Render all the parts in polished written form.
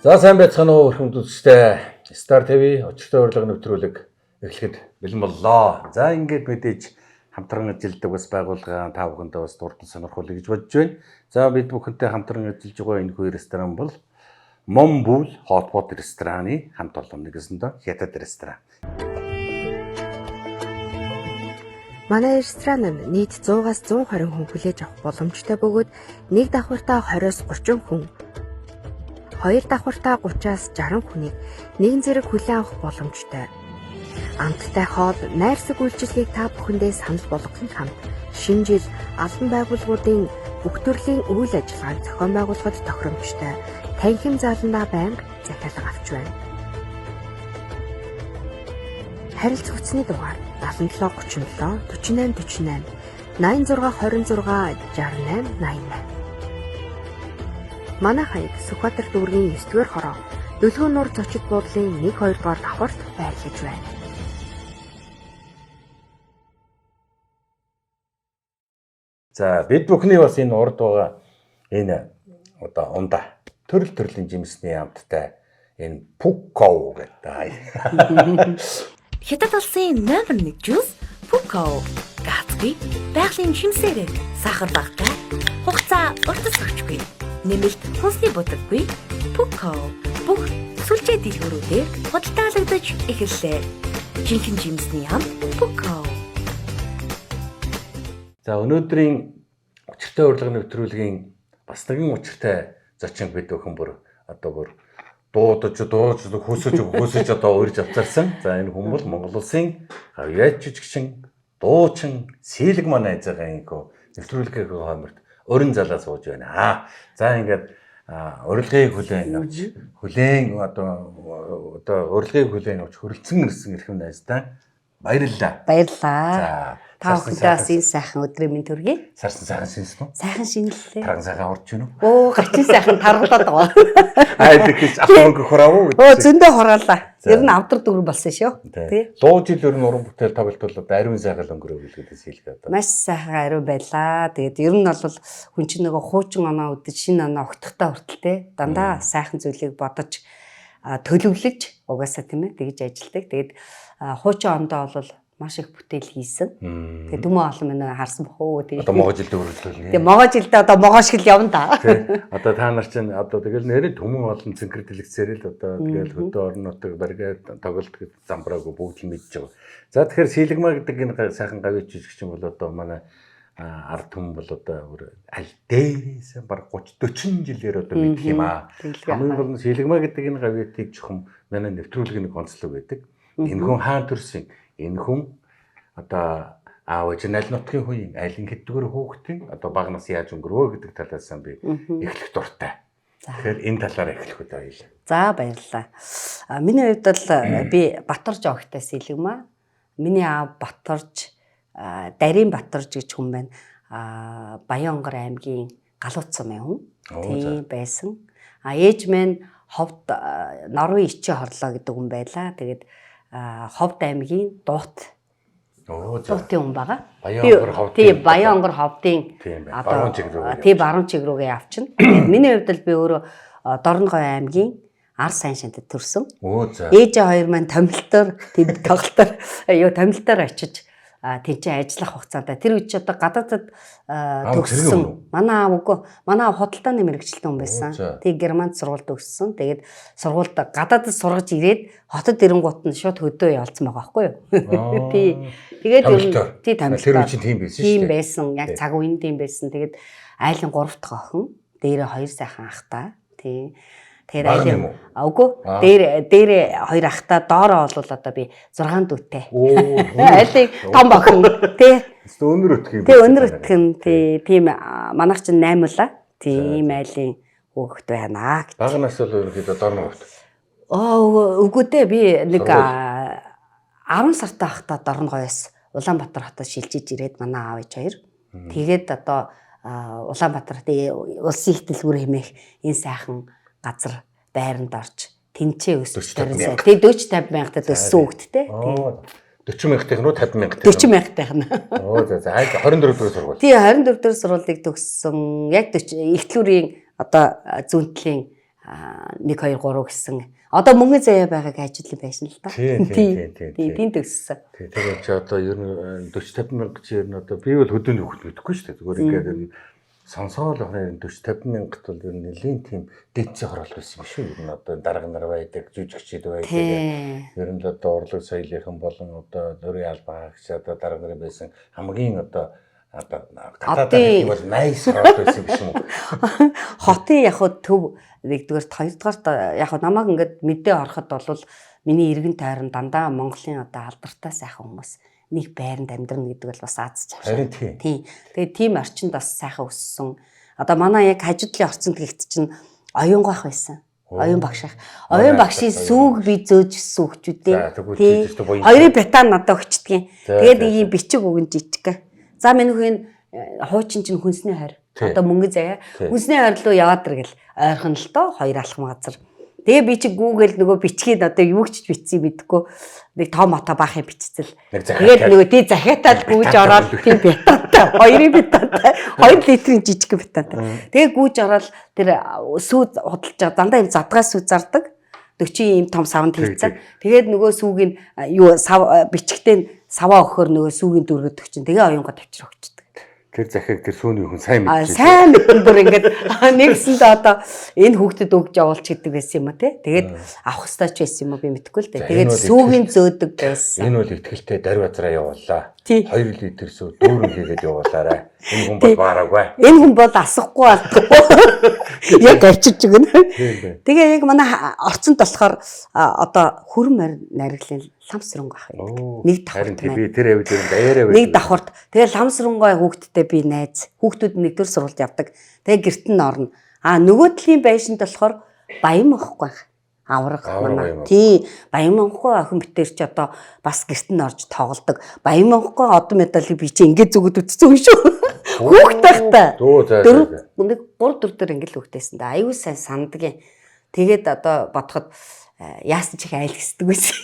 За сайн байцгаана уу өрхөмд үзэгчтэй. Star TV очиртой урилга нэвтрүүлэг эхлэхэд бэлэн боллоо. За ингээд мэдээж хамтран ажилладаг бас байгууллага та бүхэндээ бас дурдан сонирхуулъя гэж бодож байна. За бид бүхэнтэй хамтран ажиллаж байгаа энэ хүү ресторан бол Момбул Hotpot рестораны хамт олон нэгсэндээ хятад ресторан. Манай ресторанд нийт 100-аас 120 хүн хүлээж авах боломжтой бөгөөд нэг давхартаа 20-оос 30 хүн, хоёр давхартаа 30-аас 60 хүнийг нэгэн зэрэг хүлээн авах боломжтой. Амттай хоол, найрсаг үйлчилгээг та бүхэндээ санал болгохын хамт шинэ жил албан байгууллагуудын бүх төрлийн үйл ажиллагааг зохион байгуулахад тохиромжтой танхим зааландаа байнга захиалга авч байна. Харилцах утасны дугаар 77 37 48 48 86 26 68 88. Манай хаяг Сүхбаатар дүүргийн 9-р хороо Дөлгөөн нуур зочид буудлын 1-2 дугаар давхарт байрлаж байна. За бид бүхний бас энэ урд байгаа энэ одоо унда төрөл төрлийн жимсний амттай энэ Пуккоу гэдэг. Хятад улсын номер 1 жуус Пуккоу. Гацгүй, байгалийн жимсээр сахар багтаа, хугацаа уртас өгчгүй. Нэмэлт хусны будаггүй Пуккоу. Бүх сүлжээ дэлгүүрүүдээр худалдаалагдаж эхэллээ. Жинхэнэ жимсний ам Пуккоу. За өнөөдрийн учиртай урилга нэвтрүүлгийн бас нэгэн учиртай зочин бид бүхэн бүр дуудаж хөсөж одоо урьж авчирсан. За энэ хүн бол Монгол улсын гавьяач жижигчин дуучин сэлэг манай айзаагийн нэвтрүүлгийн хойморт өрн залаа сууж байна. За ингээд урилгыг хүлээн авч урилгыг хүлээн авч хөрөлцөн ирсэн эрхэм найздаа баярлалаа. Баярлалаа. Та бүхэндээ бас энэ сайхан өдрийн мэнд төргий. Сарсан сайхан шинэлсэн үү? Сайхан шинэллээ. Таран сайхан орж байна уу? Оо, гачин сайхан таргалаад байгаа. Тэгэж ахмаг хураав уу? Оо, зөндөө хураалаа. Ер нь авдар дүр болсон шүү. Тий. Луу жил ер нь уран бүтээл тоглолтол ариун сайхан өнгөрөө билгээс хэлгээд. Маш сайхан ариун байлаа. Тэгээд ер нь бол хүн чинь нөгөө хуучин оноо үдэж шинэ оноо огтхтой хүртэлтэй дандаа сайхан зүйлийг бодож төлөвлөж угаасаа тийм ээ тэгж ажилдаг. Тэгээд хуучин ондоо бол маш их бүтээл хийсэн. Тэгээ түмэн олон минь харсан бохоо. Тэгээ одоо могоо жилдээ үргэлжлүүлнэ. Тэгээ могоо жилдээ одоо могоо шиг л явна та. Тий. Одоо та нар чинь одоо тэгэл нэрээ түмэн олон цэнхэр дэлгэцээр л одоо тэгэл хөдөө орон нутаг бариад тоглолт гэж замбраагүй бүгд л мэдж байгаа. За тэгэхээр сэлэгмаа гэдэг энэ сайхан гавьяач жижигчин бол одоо манай ард түмэн бол одоо аль дээрээс баг 30 40 жилээр одоо мэдх юм аа. Хамгийн гол нь сэлэгмаа гэдэг энэ гавьяатыг жохом манай нэвтрүүлгийн нэг онцлог байдаг. Энэ хүн хаан төрсөн. Энэ хүн одоо аав ээж аль нутгийн хүн айлын хэддгээр хүүхдийн одоо баг нас яаж өнгөрөө гэдэг талаас нь би эхлэх дуртай. Тэгэхээр энэ талаараа эхлэх үү баярлалаа. За баярлалаа. Миний хувьд бол би Батарж огтой сэлэгмаа. Миний аав Батарж Дарийн Батарж гэж хүн байна. Баянгар аймгийн Галууцсан хүн. Тийм байсан. Ээж минь Ховд Норвын Ичээ хорлоо гэдэг хүн байлаа. Тэгээд Ховд аймгийн Дуут. Дуутын хүн байгаа. Баянгар Ховдын баруун чиг рүүгээ явчихна. Миний хувьд л би өөрөө Дорногой аймгийн Ар сайн шантад төрсөн. Ээжээ хоёр маань томилтоор очиж тэнцээ ажиллах хугацаанд тэр үед ч одоо гадаадд төгссөн. Манай аав худалдааны мэргэжилтэн хүн байсан. Тэгээ Германд сургуульд төгссөн. Тэгээд сургуульд гадаадд сургаж ирээд хотод ирэнгуут нь шууд хөдөө явуулсан байгаа байхгүй юу? Тий. Тэгээд тий томилтоор. Тэр үед чинь тийм байсан шүү дээ. Тийм байсан. Яг цаг үеийн тийм байсан. Тэгээд айлын 3 дахь охин, дээрээ 2 сайхан ахтай. Тий. Тэр айлын дээрээ 2 ахтай доороо бол одоо би 6 дүүтэй. Айлын том охин тий. Өнөр өтх юм. Тий өнөр өтх нь тийм манайх чинь 8 лаа. Тийм айлын хөөхт байна. Бага нас бол ерөнхийдөө Дорногойд. Үгүй дээ би нэг 10 сартай ахта Дорногоёс Улаанбаатар хотод шилжиж ирээд манай аав ээж хоёр. Тэгээд одоо Улаанбаатарт улсын их дэлгүүр хэмээх энэ сайхан газар байранд орж тэнцээ өсөж таринсаа. Тэгээд 40-50 мянгатад өссөн хүүхдтэй. 40 мянгатынх нь 50 мянгатынх. 40 мянгатынх нь. Оо за 24 дэх сургууль. Тий 24 дэх сургуулийг төгссөн. Яг эхлүүрийн одоо зүүнтлийн 1 2 3 гэсэн. Одоо мөнгө заяа байгааг ажиглан байсан л та. Тийм төгссөн. Тэгээд чи одоо ер нь 40-50 мянга чи ер нь одоо би бол хөдөөний хөлт мэдэхгүй шүү дээ. Зүгээр ингээд сонсоол байна 40-50 мянгат бол ер нь нэлийн тийм дэдсээ хороолох байсан юм шүү. Ер нь одоо дарга нар байдаг, жүжигчид байдаг. Ер нь одоо урлаг соёлынхан болон одоо нөрийн албаагч одоо дарга нар байсан хамгийн одоо гадаадд юм бол найс хороолох байсан юм биш үү? Хотын яг төв нэгдүгээр хоёрдугаар яг намайг ингээд мэдээ ороход бол миний иргэн тойрон дандаа Монголын одоо алдартай сайхан хүмүүс нэг байранд амьдрна гэдэг бол бас аз жаргал. Тийм. Тэгээд тийм орчинд бас сайхан өссөн. Одоо манай яг хажуудлын орчинд гихт чинь оюун гах байсан. Оюун багш ах. Оюун багшийн сүүг би зөөжсөн хөвчүүдээ. Тийм. Хоёрын бетан надад өгчдгийн. Тэгээд ийм бичиг өгөн жижиг. За миний хүн хуучин чинь хүнсний хорь. Одоо мөнгө заяа. Хүнсний хорь руу яваад иргэл ойрхон л доо хоёр алхам газар. Тэгээ би чи Google нөгөө бичгийг одоо юу ч бичсэн мэдэхгүй нэг том ото баахыг бичсэн. Тэгээд нөгөө тий захиатаад гүйж ороод тий бетантай 2 бетантай 2 литрийн жижиг бетантай. Тэгээ гүйж ороод тэр сүү худалж байгаа дандаа юм задгаас сүү зардаг 40 юм том савнд хийцэн. Тэгээд нөгөө сүүгийн юу сав бичгтээ саваа өгөхөр нөгөө сүүгийн дүргөд өгчин. Тэгээ оюунгаа тавьчих өгчдөг. Тэр захиаг тэр сүүний хүн сайн мэдчихсэн. Сайн мэдэн бүр ингээд нэгсэндээ одоо энэ хүүхдэд өгж явуулч гэдэг байсан юм а тий. Тэгээд авах хэрэгтэй ч байсан юм уу би мэдэхгүй л дээ. Тэгээд сүүгийн зөөдөг байсан. Энэ бол ихтгэлтэй Дарбазараа явууллаа. 2 литр сүү дүүрэн хийгээд явуулаарай. Энэ хүн бол баараагүй. Энэ хүн бол асахгүй алдахгүй. Яг авчирч өгнө. Тэгээ яг манай орцонд болохоор одоо хүрм нариглын ламсрунг ах юм. Нэг давхарт би тэр авид юм даяараа байдаг. Нэг давхарт. Тэгээ ламсрунгой хүүхдтэй би найз. Хүүхдүүд нэгдүгээр сургуульд явдаг. Тэгээ гэрт нь орно. Нөгөө талын байшинд болохоор баян махгүй. Авраг манай. Тий, баян махгүй охин битэр чи одоо бас гэрт нь орж тоглодог. Баян махгүй одон медалийг би чи ингээд зүгд үтцсэн юм шүү. Хүүхд тахтай. Нэг 3-4 дээр ингээд л хүүхдээсэн да. Аюу сайн сандгийн. Тэгээд одоо бодоход яасан ч их айл хэсдэг байсан.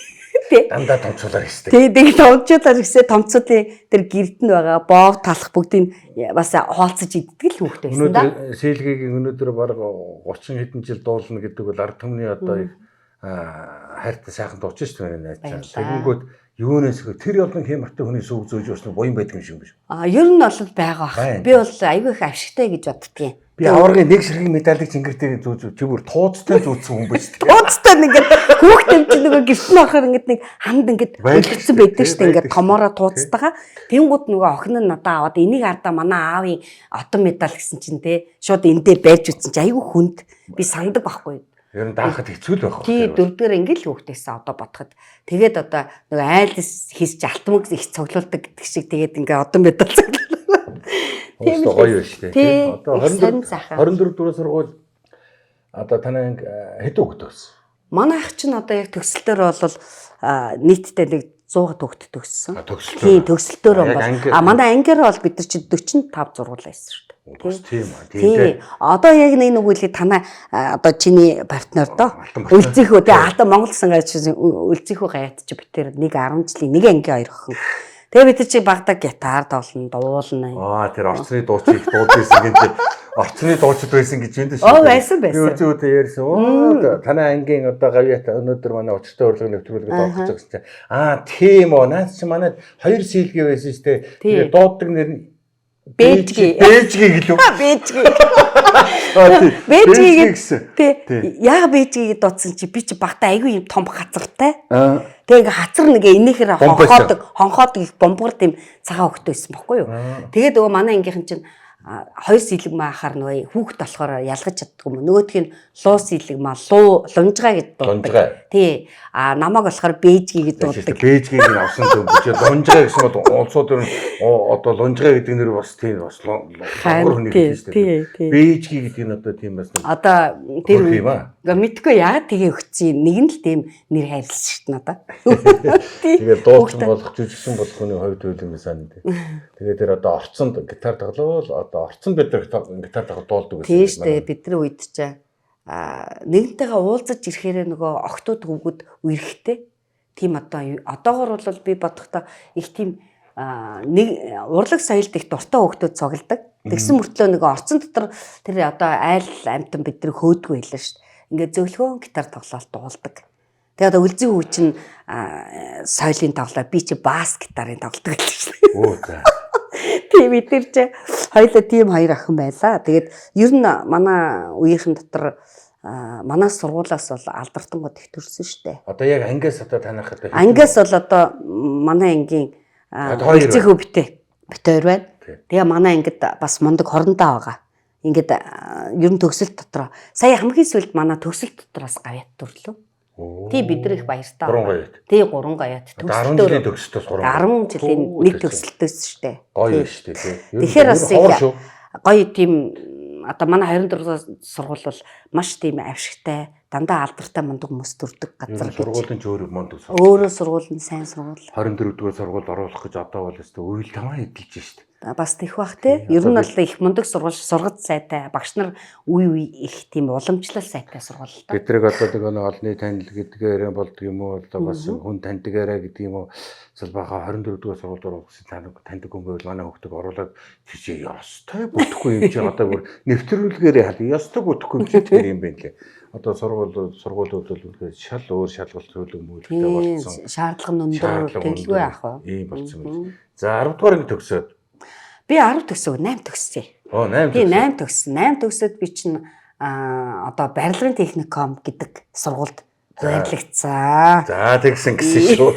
Дандаа томцуулаар хийдэг. Тэгээд томцуулаар хийсээ томцуулын тэр гэрд нь байгаа боов талах бүгдийг бас хоолцож иддэг л хүүхдээ байсан да. Сэлгийг өнөөдөр баг 30 хэдэн жил дуулна гэдэг бол ард түмний одоо их хайртай сайхан дууч шүү дээ найз. Тэгэнгүүт юунаас тэр ялган хэмартай хүний сүг зөөж өснө буян байдаг юм шиг биш. Ер нь бол байгаа бах. Би бол аюу их авшигтай гэж боддгийн. Би аваргын нэг ширхэг медалийг цэнгэртэй зүүж чи бүр тууцтай зүүцсэн хүн биш үү? Тууцтай ингээд хүүхдэн чи нөгөө гэрт нь орохоор ингээд нэг ханд ингээд үлдсэн байдаг шүү дээ ингээд томоороо тууцтайгаа. Тэнгууд нөгөө охин нь надаа аваад энийг ардаа манай аавын отон медаль гэсэн чинь те шууд эндээ байж үтсэн чи аюу хүнд би санддаг байхгүй. Ер нь даахад хэцүү л байх. Тий, 4 дээр ингээд л хүүхдээсээ одоо бодоход. Тэгээд одоо нөгөө айлс хийж алтмаг их цоглуулдаг гэдэг шиг тэгээд ингээд одоо медаль цоглуулдаг. Тийм гоё шүү дээ. Одоо 24 дугаар сургууль одоо танай хэдэн хүүхэд төгссөн? Манай ах чинь одоо яг төгсөлтөөр бол нийтдээ нэг 100 хүүхэд төгссөн. Төгсөлтөөр. Тийм, төгсөлтөөр бол манай ангиар бол бид нар чинь 45 зургуул байсан шүү дээ. Тийм аа. Тийм. Одоо яг нэг үгэлээ танай одоо чиний партнер доо үлзийхүү тий алдан Монгол сангаач үлзийхүү гаяат чи битэр нэг 10 жилийн нэг ангийн 2 охин. Тэгээ бид чи багада гитар тоглоно, дуулна. Тэр орцны дууч их дуулдсан гэж орцны дуучид байсан гэж юм дээ шүү. Байсан. Би үзүүтэй ярьсан. Танай ангийн одоо гавьяат өнөөдөр манай учиртай урлагийн нэвтрүүлгээ доолгож байгаа гэсэн чинь тийм оо наач чи манай 2 сэлгээ байсан шүү дээ. Тэгээ дууддаг нэр нь Бэжги гэлөө. Бэжги гэсэн. Яг бэжгийг дуудсан чи би чи багтаа айгүй юм том хацартай. Тэгээ ингээ хацар нэгэ энийхэр хонхоодог их бомбгор тийм цагаан хөхтэй байсан бохгүй юу. Тэгээд нөгөө манай ангийнхан чинь 2 сэлэг маахаар нөгөө хүүхд болохоор ялгаж чаддгүй юм. Нөгөөх нь луу сэлэг маа лунжгаа гэж дууддаг. Тий. Намайг болохоор бэжги гэж дууддаг. Бэжгийг нь авсан юм чи лунжгаа гэсэн бол улсууд ер нь одоо лунжгаа гэдэг нэр бас тийм бас лонгор хүнийг хэлсэн шүү дээ. Бэжги гэдэг нь одоо тийм бас одоо тэр мэдгүй яа тэгээ өгцیں۔ Нэг нь л тийм нэр хайрлсан шүү дээ надаа. Тэгээ дуулсан болох жүжигсэн болох хүний хувьд үйл юм сан дээ. Тэгээ тэр одоо орцонд гитар тоглоол одоо орцонд бид нар гитар дуулдаг гэсэн. Тийм шүү дээ. Бидний үед ч нэгнтэйгээ уулзаж ирэхээр нөгөө охтууд хөвгүүд үерхтэй. Тийм одоогор бол би бодохдоо их тийм нэг урлаг соёлд их дуртай хөвгтүүд цугладаг. Тэгсэн мөртлөө нөгөө орцон дотор тэр одоо айл амтан бидний хөөдгөө хэлээ шүү дээ. ингээд зөөлхөн гитар тоглолт дуулдаг. Тэгээд өлзий хүү чинь соёлын тоглоо би чи бас гитарын тоглодог гэсэн. Оо за. Тийм бид нар чи хоёулаа тийм хоёр охин байлаа. Тэгээд ер нь манай үеийнхэн дотор манай сургуулаас бол алдартангууд их төрсөн шүү дээ. Одоо яг ангиас одоо танахад Ангиас бол одоо манай ангийн өлзий хүү бит хоёр байна. Тэгээ манай ангид бас мундаг хорондоо байгаа. Ингээд ер нь төгсөлт дотроо сая хамгийн сүүлд манай төгсөлт дотроос гавьяат төрлөө. Тий бид нар их баяртай. 3 гавьяат. Тий 3 гавьяат. 10 жилийн төгсөлтөөс 3. 10 жилийн нэг төгсөлтөөс шүү дээ. Гоё шүү дээ тий. Тэгэхээр бас гоё тийм одоо манай 24 сургууль бол маш тийм авшигтай, дандаа алдартай мундаг хүмүүс төрдөг газар. Сургуулийн ч өөрөө мундаг сургууль. Өөрөө сургууль нь сайн сургууль. 24-р сургууль оруулах гэж одоо бол өстө үйл тамаа эдэлж шүү дээ. Бас тийх бах те. Ер нь бол их мундаг сургууль, сургад сайтай, багш нар үе их тийм уламжлал сайтай сургууль л да. Бидрэг одоо нэг олонний танил гэдгээр болдог юм уу? Одоо бас хүн таньдагаараа гэдэг юм уу? Салбаха 24-р сургуульд оруулах таньдаг хүн байвал манай хүүхдийг оруулаад чи ёстой бүтэхгүй юм чи одоо бүр нэвтрүүлгээрээ хал ёстой бүтэхгүй юм чи тэр юм байна лээ. Одоо сургуулиуд бол үнэхээр шал өөр шалгалт төлөв мөлтэй болсон. Шаардлага нь өндөр тэглгүй яах вэ? Ийм болсон юм. За 10 дугаар анги төгсөөд би 10 төгсөв 8 төгссөн. Оо 8 төгссөн. Би 8 төгссөн. 8 төгсөөд би чинь одоо барилгын техникум гэдэг сургуульд байрлагдсан. За тэгсэн гэсэн шүү.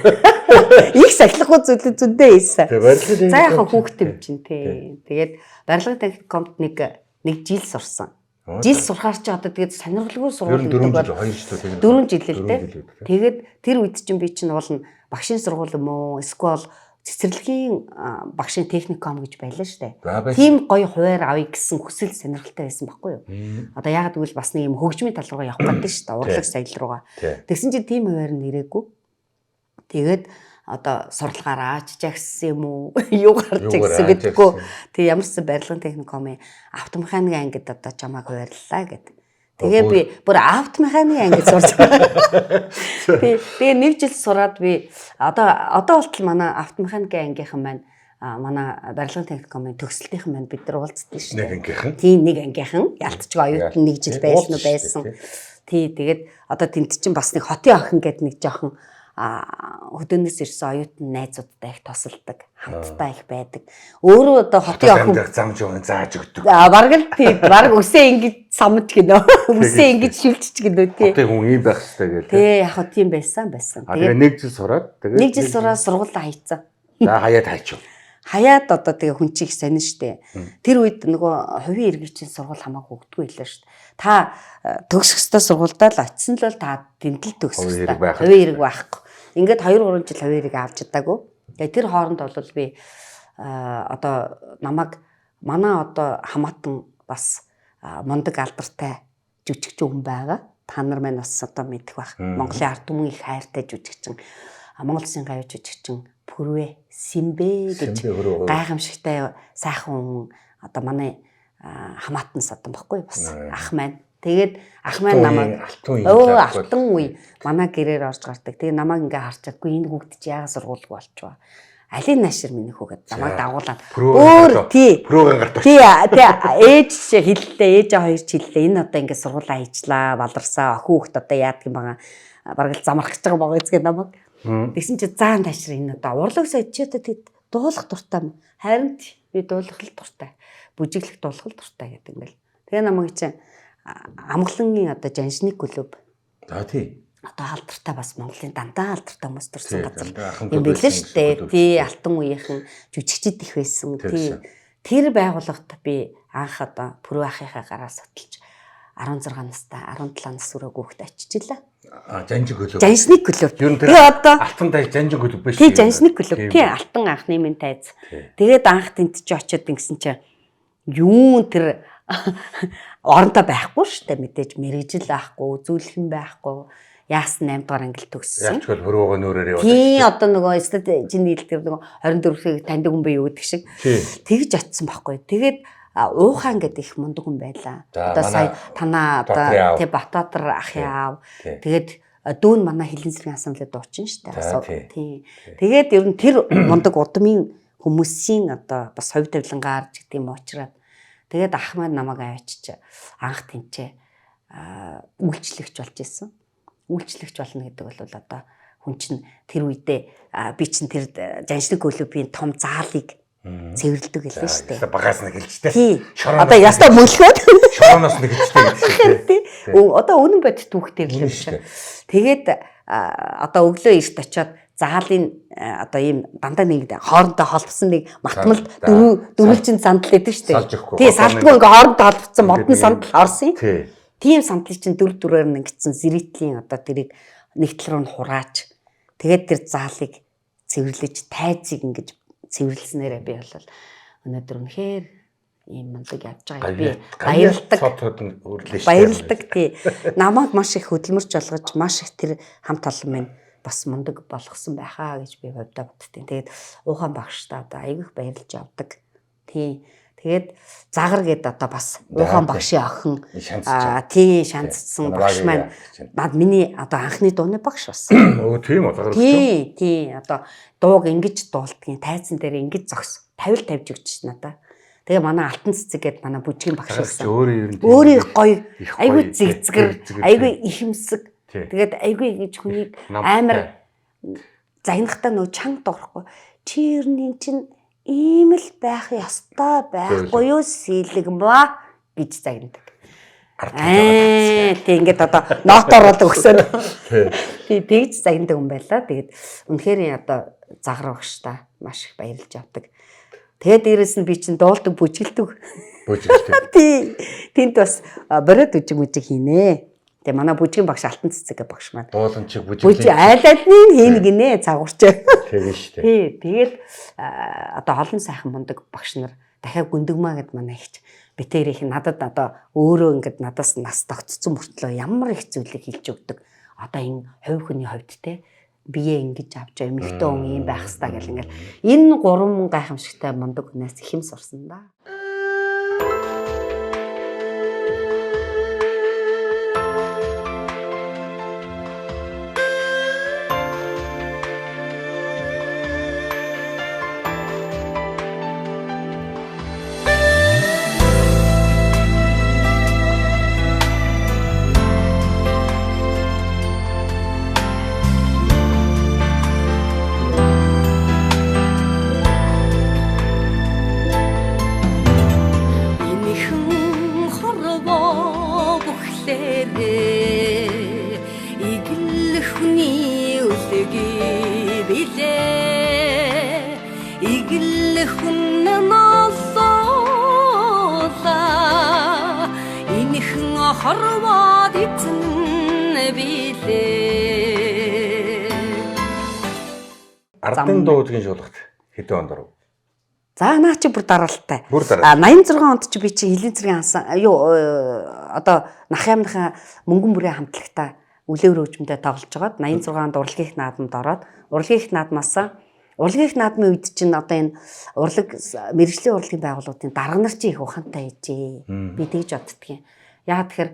Их сахилахгүй зүйлүүд зөндөө хийсэн. Тэгээ барилгын за яхаа хүүхдээ юм чинь тий. Тэгээд барилгын техникумд нэг жил сурсан. Жил сурахаар чи одоо тэгээд сонирхолгүй сургууль гэдэг бол 2 жил л дээ. Тэгээд тэр үед чинь би чинь уул нь багшийн сургууль юм уу? Эсвэл цэцэрлэгийн багшийн техникум гэж байлаа штэ. Тийм гоё хуваар авъя гэсэн хүсэл сонирхолтой байсан байхгүй юу? Одоо ягаад гэвэл бас нэг юм хөгжмийн тал руугаа явах гэдэг штэ. Урлаг соёл руугаа. Тэгсэн чинь тийм хуваар нь ирээгүй. Тэгээд одоо сурлагаараа жагссан юм уу? Юу гарч ирсэн гэдэггүй. Тэг ямарсан барилгын техникумын автомеханикийн ангид одоо чамайг хуваарлаа гэдэг. Тэгээ би бүр автомеханикийн ангид сурч байгаа. Тэгээ нэг жил сураад би одоо болтол манай автомеханикийн ангийнхан маань манай барилгын техникумын төгсөлтийнхэн маань бид нар уулздаг шүү дээ. Нэг ангийнхан. Тийм нэг ангийнхан. Ялтчгаа оюутан нэг жил байсан уу байсан. Тий тэгээд одоо тэнд чинь бас нэг хотын охин гэдэг нэг жоохон хөдөөнөөс ирсэн оюутан найзуудтай их тосолдог, хамтдаа их байдаг. Өөрөө одоо хотын охин замж өгөн зааж өгдөг. Бараг л тий, бараг үсээ ингэж самж гинөө. Үсээ ингэж шилжиж гинөө тий. Хотын хүн ийм байх хэрэгтэй гэдэг. Тий, яг хөө тийм байсан. Тэгээ нэг жил сураад тэгээд нэг жил сураад сургуулаа хайцсан. За хаяад хайчих. Хаяад одоо тэгээ хүн чих сонин штэ. Тэр үед нөгөө хувийн иргэжийн сургууль хамаагүй өгдөггүй хэлээ штэ. Та төгсөх ёстой сургуульдаа л очисон л та тэмдэл төгсөх ёстой. Хувийн ирэг байхгүй. Ингээд 2 3 жил хувийн ирэг авч чадаагүй. Тэгээ тэр хооронд бол би одоо намайг манай одоо хамаатан бас мундаг алдартай жүжигчин хүн байгаа. Та нар маань бас одоо мэдэх бах. Монголын ард түмэн их хайртай жүжигчин. Монгол Улсын гавь жүжигчин Пүрвэ Симбэ гэж гайхамшигтай сайхан хүн одоо манай хамаатан садан баггүй бас ах маань. Тэгээд ах маань намайг алтан үе манай гэрээр орж гардаг. Тэгээ намайг ингээ харж чадгүй энэ хүүхд чи яагаад сургуулгүй болчихваа. Алин наашир миний хүүхэд намайг дагуулаад өөр тий ээж хэллээ ээж хоёр ч хэллээ энэ одоо ингээ сургуулаа хийчлаа баларсаа хүүхэд одоо яадаг юм байгаа бараг л замарх гэж байгаа байгаа эцгээ намайг. Тэгсэн чи заан таашир энэ одоо урлаг сайд чи одоо тэд дуулах дуртай. Харин би дуулах л дуртай. Бүжиглэх дуулах л дуртай гэдэг юм бэл. Тэгээ намайг чи амглангийн одоо жаншник клуб. За тий. Одоо алдартай бас Монголын дандаа алдартай хүмүүс төрсэн газар юм билээ шүү дээ. Тий алтан үеийнхэн жүжигчид их байсан. Тий. Тэр байгууллагт би анх одоо Пүрвэ ахыхаа гараа сотолж 16 настай 17 нас өрөө хүүхэд очижлаа. Жанжиг клуб. Жаншник клуб. Тэгээ одоо алтан тайз жанжиг клуб биш. Тий жаншник клуб. Тий алтан анхны минь тайз. Тэгээд анх тент чи очиод ингэсэн чи юу тэр оронтой байхгүй шүү дээ мэдээж мэрэгжил байхгүй үзүүлхэн байхгүй яасан 8 дугаар ангил төгссөн. Яг ч бол хөрөөгөө нөөрээр яваад. Тий одоо нөгөө стратежийн хэлдэг нөгөө 24-ийг таньдаг хүн бай юу гэдэг шиг. Тэгж очсон байхгүй. Тэгээд уухаан гэдэг их мундаг хүн байлаа. Одоо сая танаа одоо тий Батбаатар ах яав. Тэгээд дүүн манай Хилэн Сэргийн асамблад дуучин шүү дээ. Тий. Тэгээд ер нь тэр мундаг удмын хүмүүсийн одоо бас хувь тавилангаар ч гэдэг юм уучраад тэгээд ах маань намайг авчиж анх тэнцээ үйлчлэгч болж исэн. Үйлчлэгч болно гэдэг бол одоо хүн чинь тэр үедээ би чинь тэр жаншны клубын том заалыг цэвэрлдэг гэлээ шүү дээ. Багаас нь гэлжтэй. Тий. Одоо ястаа мөлхөөд шорооноос нь гэлжтэй гэдэг тий. Одоо үнэн бодит түүхтэй л юм шиг. Тэгээд одоо өглөө эрт очиод заалын одоо ийм дандаа нэг хоорондоо холбосон нэг матмалд дөрвөлжин сандал байдаг шүү дээ. Тий, салтгүй ингээ хоорондоо холбосон модон сандал орсон. Тийм сандлыг чинь дөрөөр нь ингэсэн зэрэтлийн одоо тэрийг нэг тал руу нь хурааж тэгээд тэр заалыг цэвэрлэж тайзыг ингэж цэвэрлснээрээ би бол өнөөдөр үнэхээр ийм мундаг явж байгаа би баярлдаг тий. Намайг маш их хөдөлмөрч болгож маш их тэр хамт олон минь бас мундаг болгосон байхаа гэж би боддоо боддیں۔ Тэгээд Ухаан багштай одоо айгүйх баярлж явдаг. Тий. Тэгээд загар гээд одоо бас Ухаан багшийн охин тий шанцсан багш маань над миний одоо анхны дууны багш бас. Өө тийм үү загар. Тий одоо дууг ингэж дуулдгийн тайзан дээр ингэж зогс. Тавил тавьж өгч надаа. Тэгээ манай алтан цэцэг гээд манай бүжгийн багш байсан. Өөрийн гоё айгүй зэгзгэр айгүй ихэмсэг. Тэгээд айгүй ингэж хүнийг амар загнахтаа нөө чанга доорохгүй. Чи ер нь чинь ийм л байх ёстой байхгүй юу сэлгэмаа гэж загнадаг. Тэг ингээд одоо нот оруулаад өгсөөр. Тэг тэгж загнадаг юм байла. Тэгээд үнэхээр одоо загар багштай маш их баярлж авдаг. Тэгээд дээрэс нь би чинь дуулдаг бүжгэлдэг. Тий. Тэнд бас бороод үжиг хийнэ. Тэгээ манай бүжгийн багш алтан цэцэг багш маань. Дууланчиг бүжиг айлаадны хийн гинэ цагуурч. Тэгээ шүү дээ. Тий. Тэгээд одоо олон сайхан мундаг багш нар дахиад гүндэгмаа гэд манай ихч битэрийнх надад одоо өөрөө ингээд надаас нас тогтцсон мөртлөө ямар их зүйлийг хэлж өгдөг. Одоо энэ хувь хүний хувьд те бие ингэж авч эмэгтэй хүн юм байх хэрэгтэй гэл ингээл энэ гурван гайхамшигтай мундаг хүнээс их юм сурсан да. хорвоод эзэн билээ. Ардын дуудгийн шулгат хэдэн онд оров? За наа чи бүр дараалтай. 86 онд чи би чи Хилийн цэргийн ансан одоо нах ямныхаа мөнгөн бүрийн хамтлагта үлээвэр хөгжмөдөө тоглож байгаад 86 онд урлагийнх наадамд ороод урлагийнх наадмаас урлагийнх наадмын үед чинь одоо энэ урлаг мэрэгжлийн урлагийн байгууллагын дарга нар чи их ухаантай ээжээ. Би тэгж боддгийн. Яагаад тэгэхээр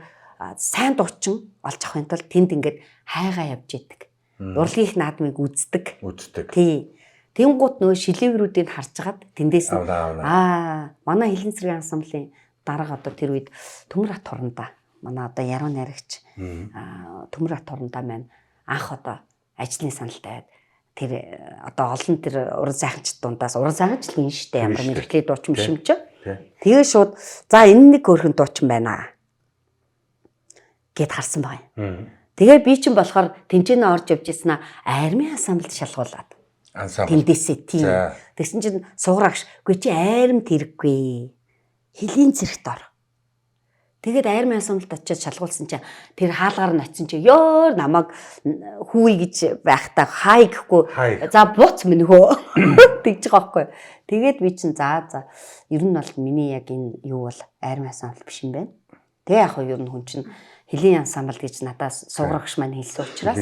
сайн дуучин олж авахын тулд тэнд ингээд хайгаа явж идэг. Урлагийнх наадмыг үздэг. Тий. Тэнгууд нөө шилэврүүдийг харж хагаад тэндээс манай Хилийн цэргийн ансамблын дарга одоо тэр үед Төмөр ат хурандаа манай одоо яруу найрагч Төмөр ат хурандаа маань анх одоо ажлын саналтай тэр одоо олон тэр уран сайханч дундаас уран сайханч л юм штэ ямар мэрэгжлийн дуучин биш юм чи. Тэгээ шууд за энэ нэг хөөрхөн дуучин байна гэд харсан байгаа юм. Тэгээ би чинь болохоор тэнцэнэ орж явж ирсэн армийн ансамблд шалгуулад тэндээсээ тийм. Тэгсэн чинь сууграагш үгүй чи айрамд хэрэггүй. Хилийн цэрэгт ор. Тэгээд айрмын ансамблд очиад шалгуулсан чинь тэр хаалгаар нь очисон чинь ёо намайг хүй гэж байхдаа хай гэхгүй. За буц минь хөө. Тэгж байгаа байхгүй. Тэгээд би чинь за ер нь бол миний яг энэ юу бол айрмын ансамбл биш юм байна. Тэгээ яг ер нь хүн чинь Хилийн ансамбл гэж надаас сууграагш маань хэлсэн учраас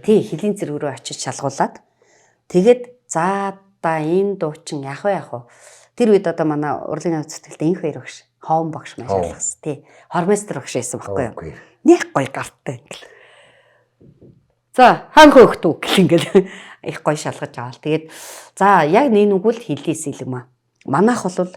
тий Хилийн цэрэг рүү очиж шалгуулад тэгээд за энэ дуучин яг вэ? Тэр үед одоо манай урлагийн зөвтөлд энх хоёр багш, хоон багш маань шалгасан тий. Хормейстер багш байсан байхгүй юу? Нэг гоё гарттай ингээл. За хаан хөөхтүү гэл ингээл их гоё шалгаж аваад. Тэгээд за яг нэг үгэл хилээс илгэмэ. Манайх бол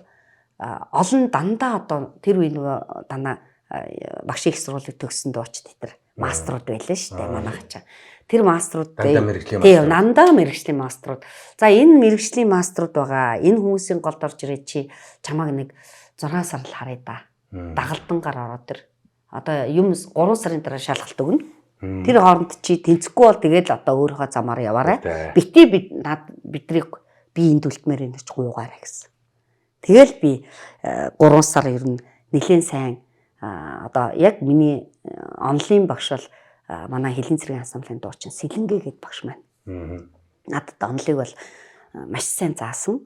олон дандаа одоо тэр үе нөгөө дана багш их сургуулийг төгссөн дууч тэтэр маструуд байлаа шүү дээ манайх ч. Тэр маструуд дандаа мэрэгжлийн маструуд. За энэ мэрэгжлийн маструуд байгаа. Энэ хүмүүсийн голд орж ирээд чи чамааг нэг 6 сар л харъя да. Дагалдангаар ороод тэр одоо юм 3 сарын дараа шалгалт өгнө. Тэр хооронд чи тэнцэхгүй бол тэгэл одоо өөрийнхөө замаар яваарай. Бити биднийг би энд үлдмээр энэ ч гуйгаарай гэсэн. Тэгэл би 3 сар ер нь нэлээд сайн одоо яг миний онлайн багш бол манай Хэлний цэргийн ансамблын дуучин Сэлэнгэ гэдэг багш маань. Надад онлыг бол маш сайн заасан.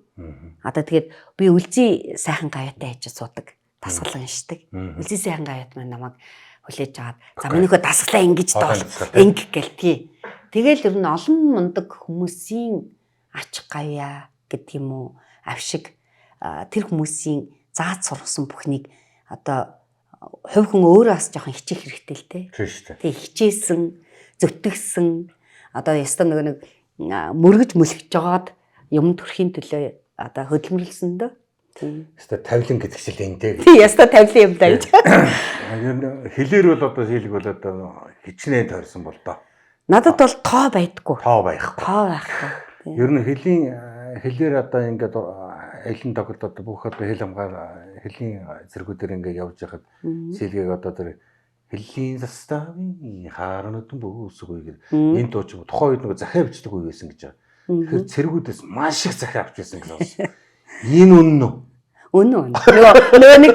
Одоо тэгээд би үлзий сайхан гавьяатай хийж суудаг. Дасгал уншдаг. Үлзий сайхан гавьяат маань намайг хүлээж аваад за минийхөө дасглаа ингэж доол инг гэл тий. Тэгэл ер нь олон мундаг хүмүүсийн ач гавьяа гэдэг юм уу авшиг тэр хүмүүсийн зааж сургасан бүхнийг одоо хувь хүн өөрөө бас жоохон хичих хэрэгтэй л те. Тэг хичээсэн, зүтгэсэн одоо ястаа нэг мөргөж мөлгөж жагаад юм төрхийн төлөө одоо хөдөлмөрлсөн дөө. Яста тавилан гэдэг чил энэ те. Тий, яста тавилан юм даа гэж. Ер нь хэлээр бол одоо хэлэг бол одоо хичнээн тойрсон бол доо. Надад бол тоо байдаггүй. Тоо байхгүй. Тоо байхгүй. Ер нь хэлээр одоо ингээд элен тоглоод бүх одоо хэл хамгаар хэлний зэргүүдээр ингээд явж байхад сэлгийг одоо тэр хэллийн заставын харануд бөөсгүй гэдэг энэ дууч тухайн үед нэг захиа бичдэг үе байсан гэж байгаа. Тэгэхээр цэргүүдээс маш их захиа авч байсан гэсэн. Энэ үнэн үү? Үнэн. Нөгөө нэг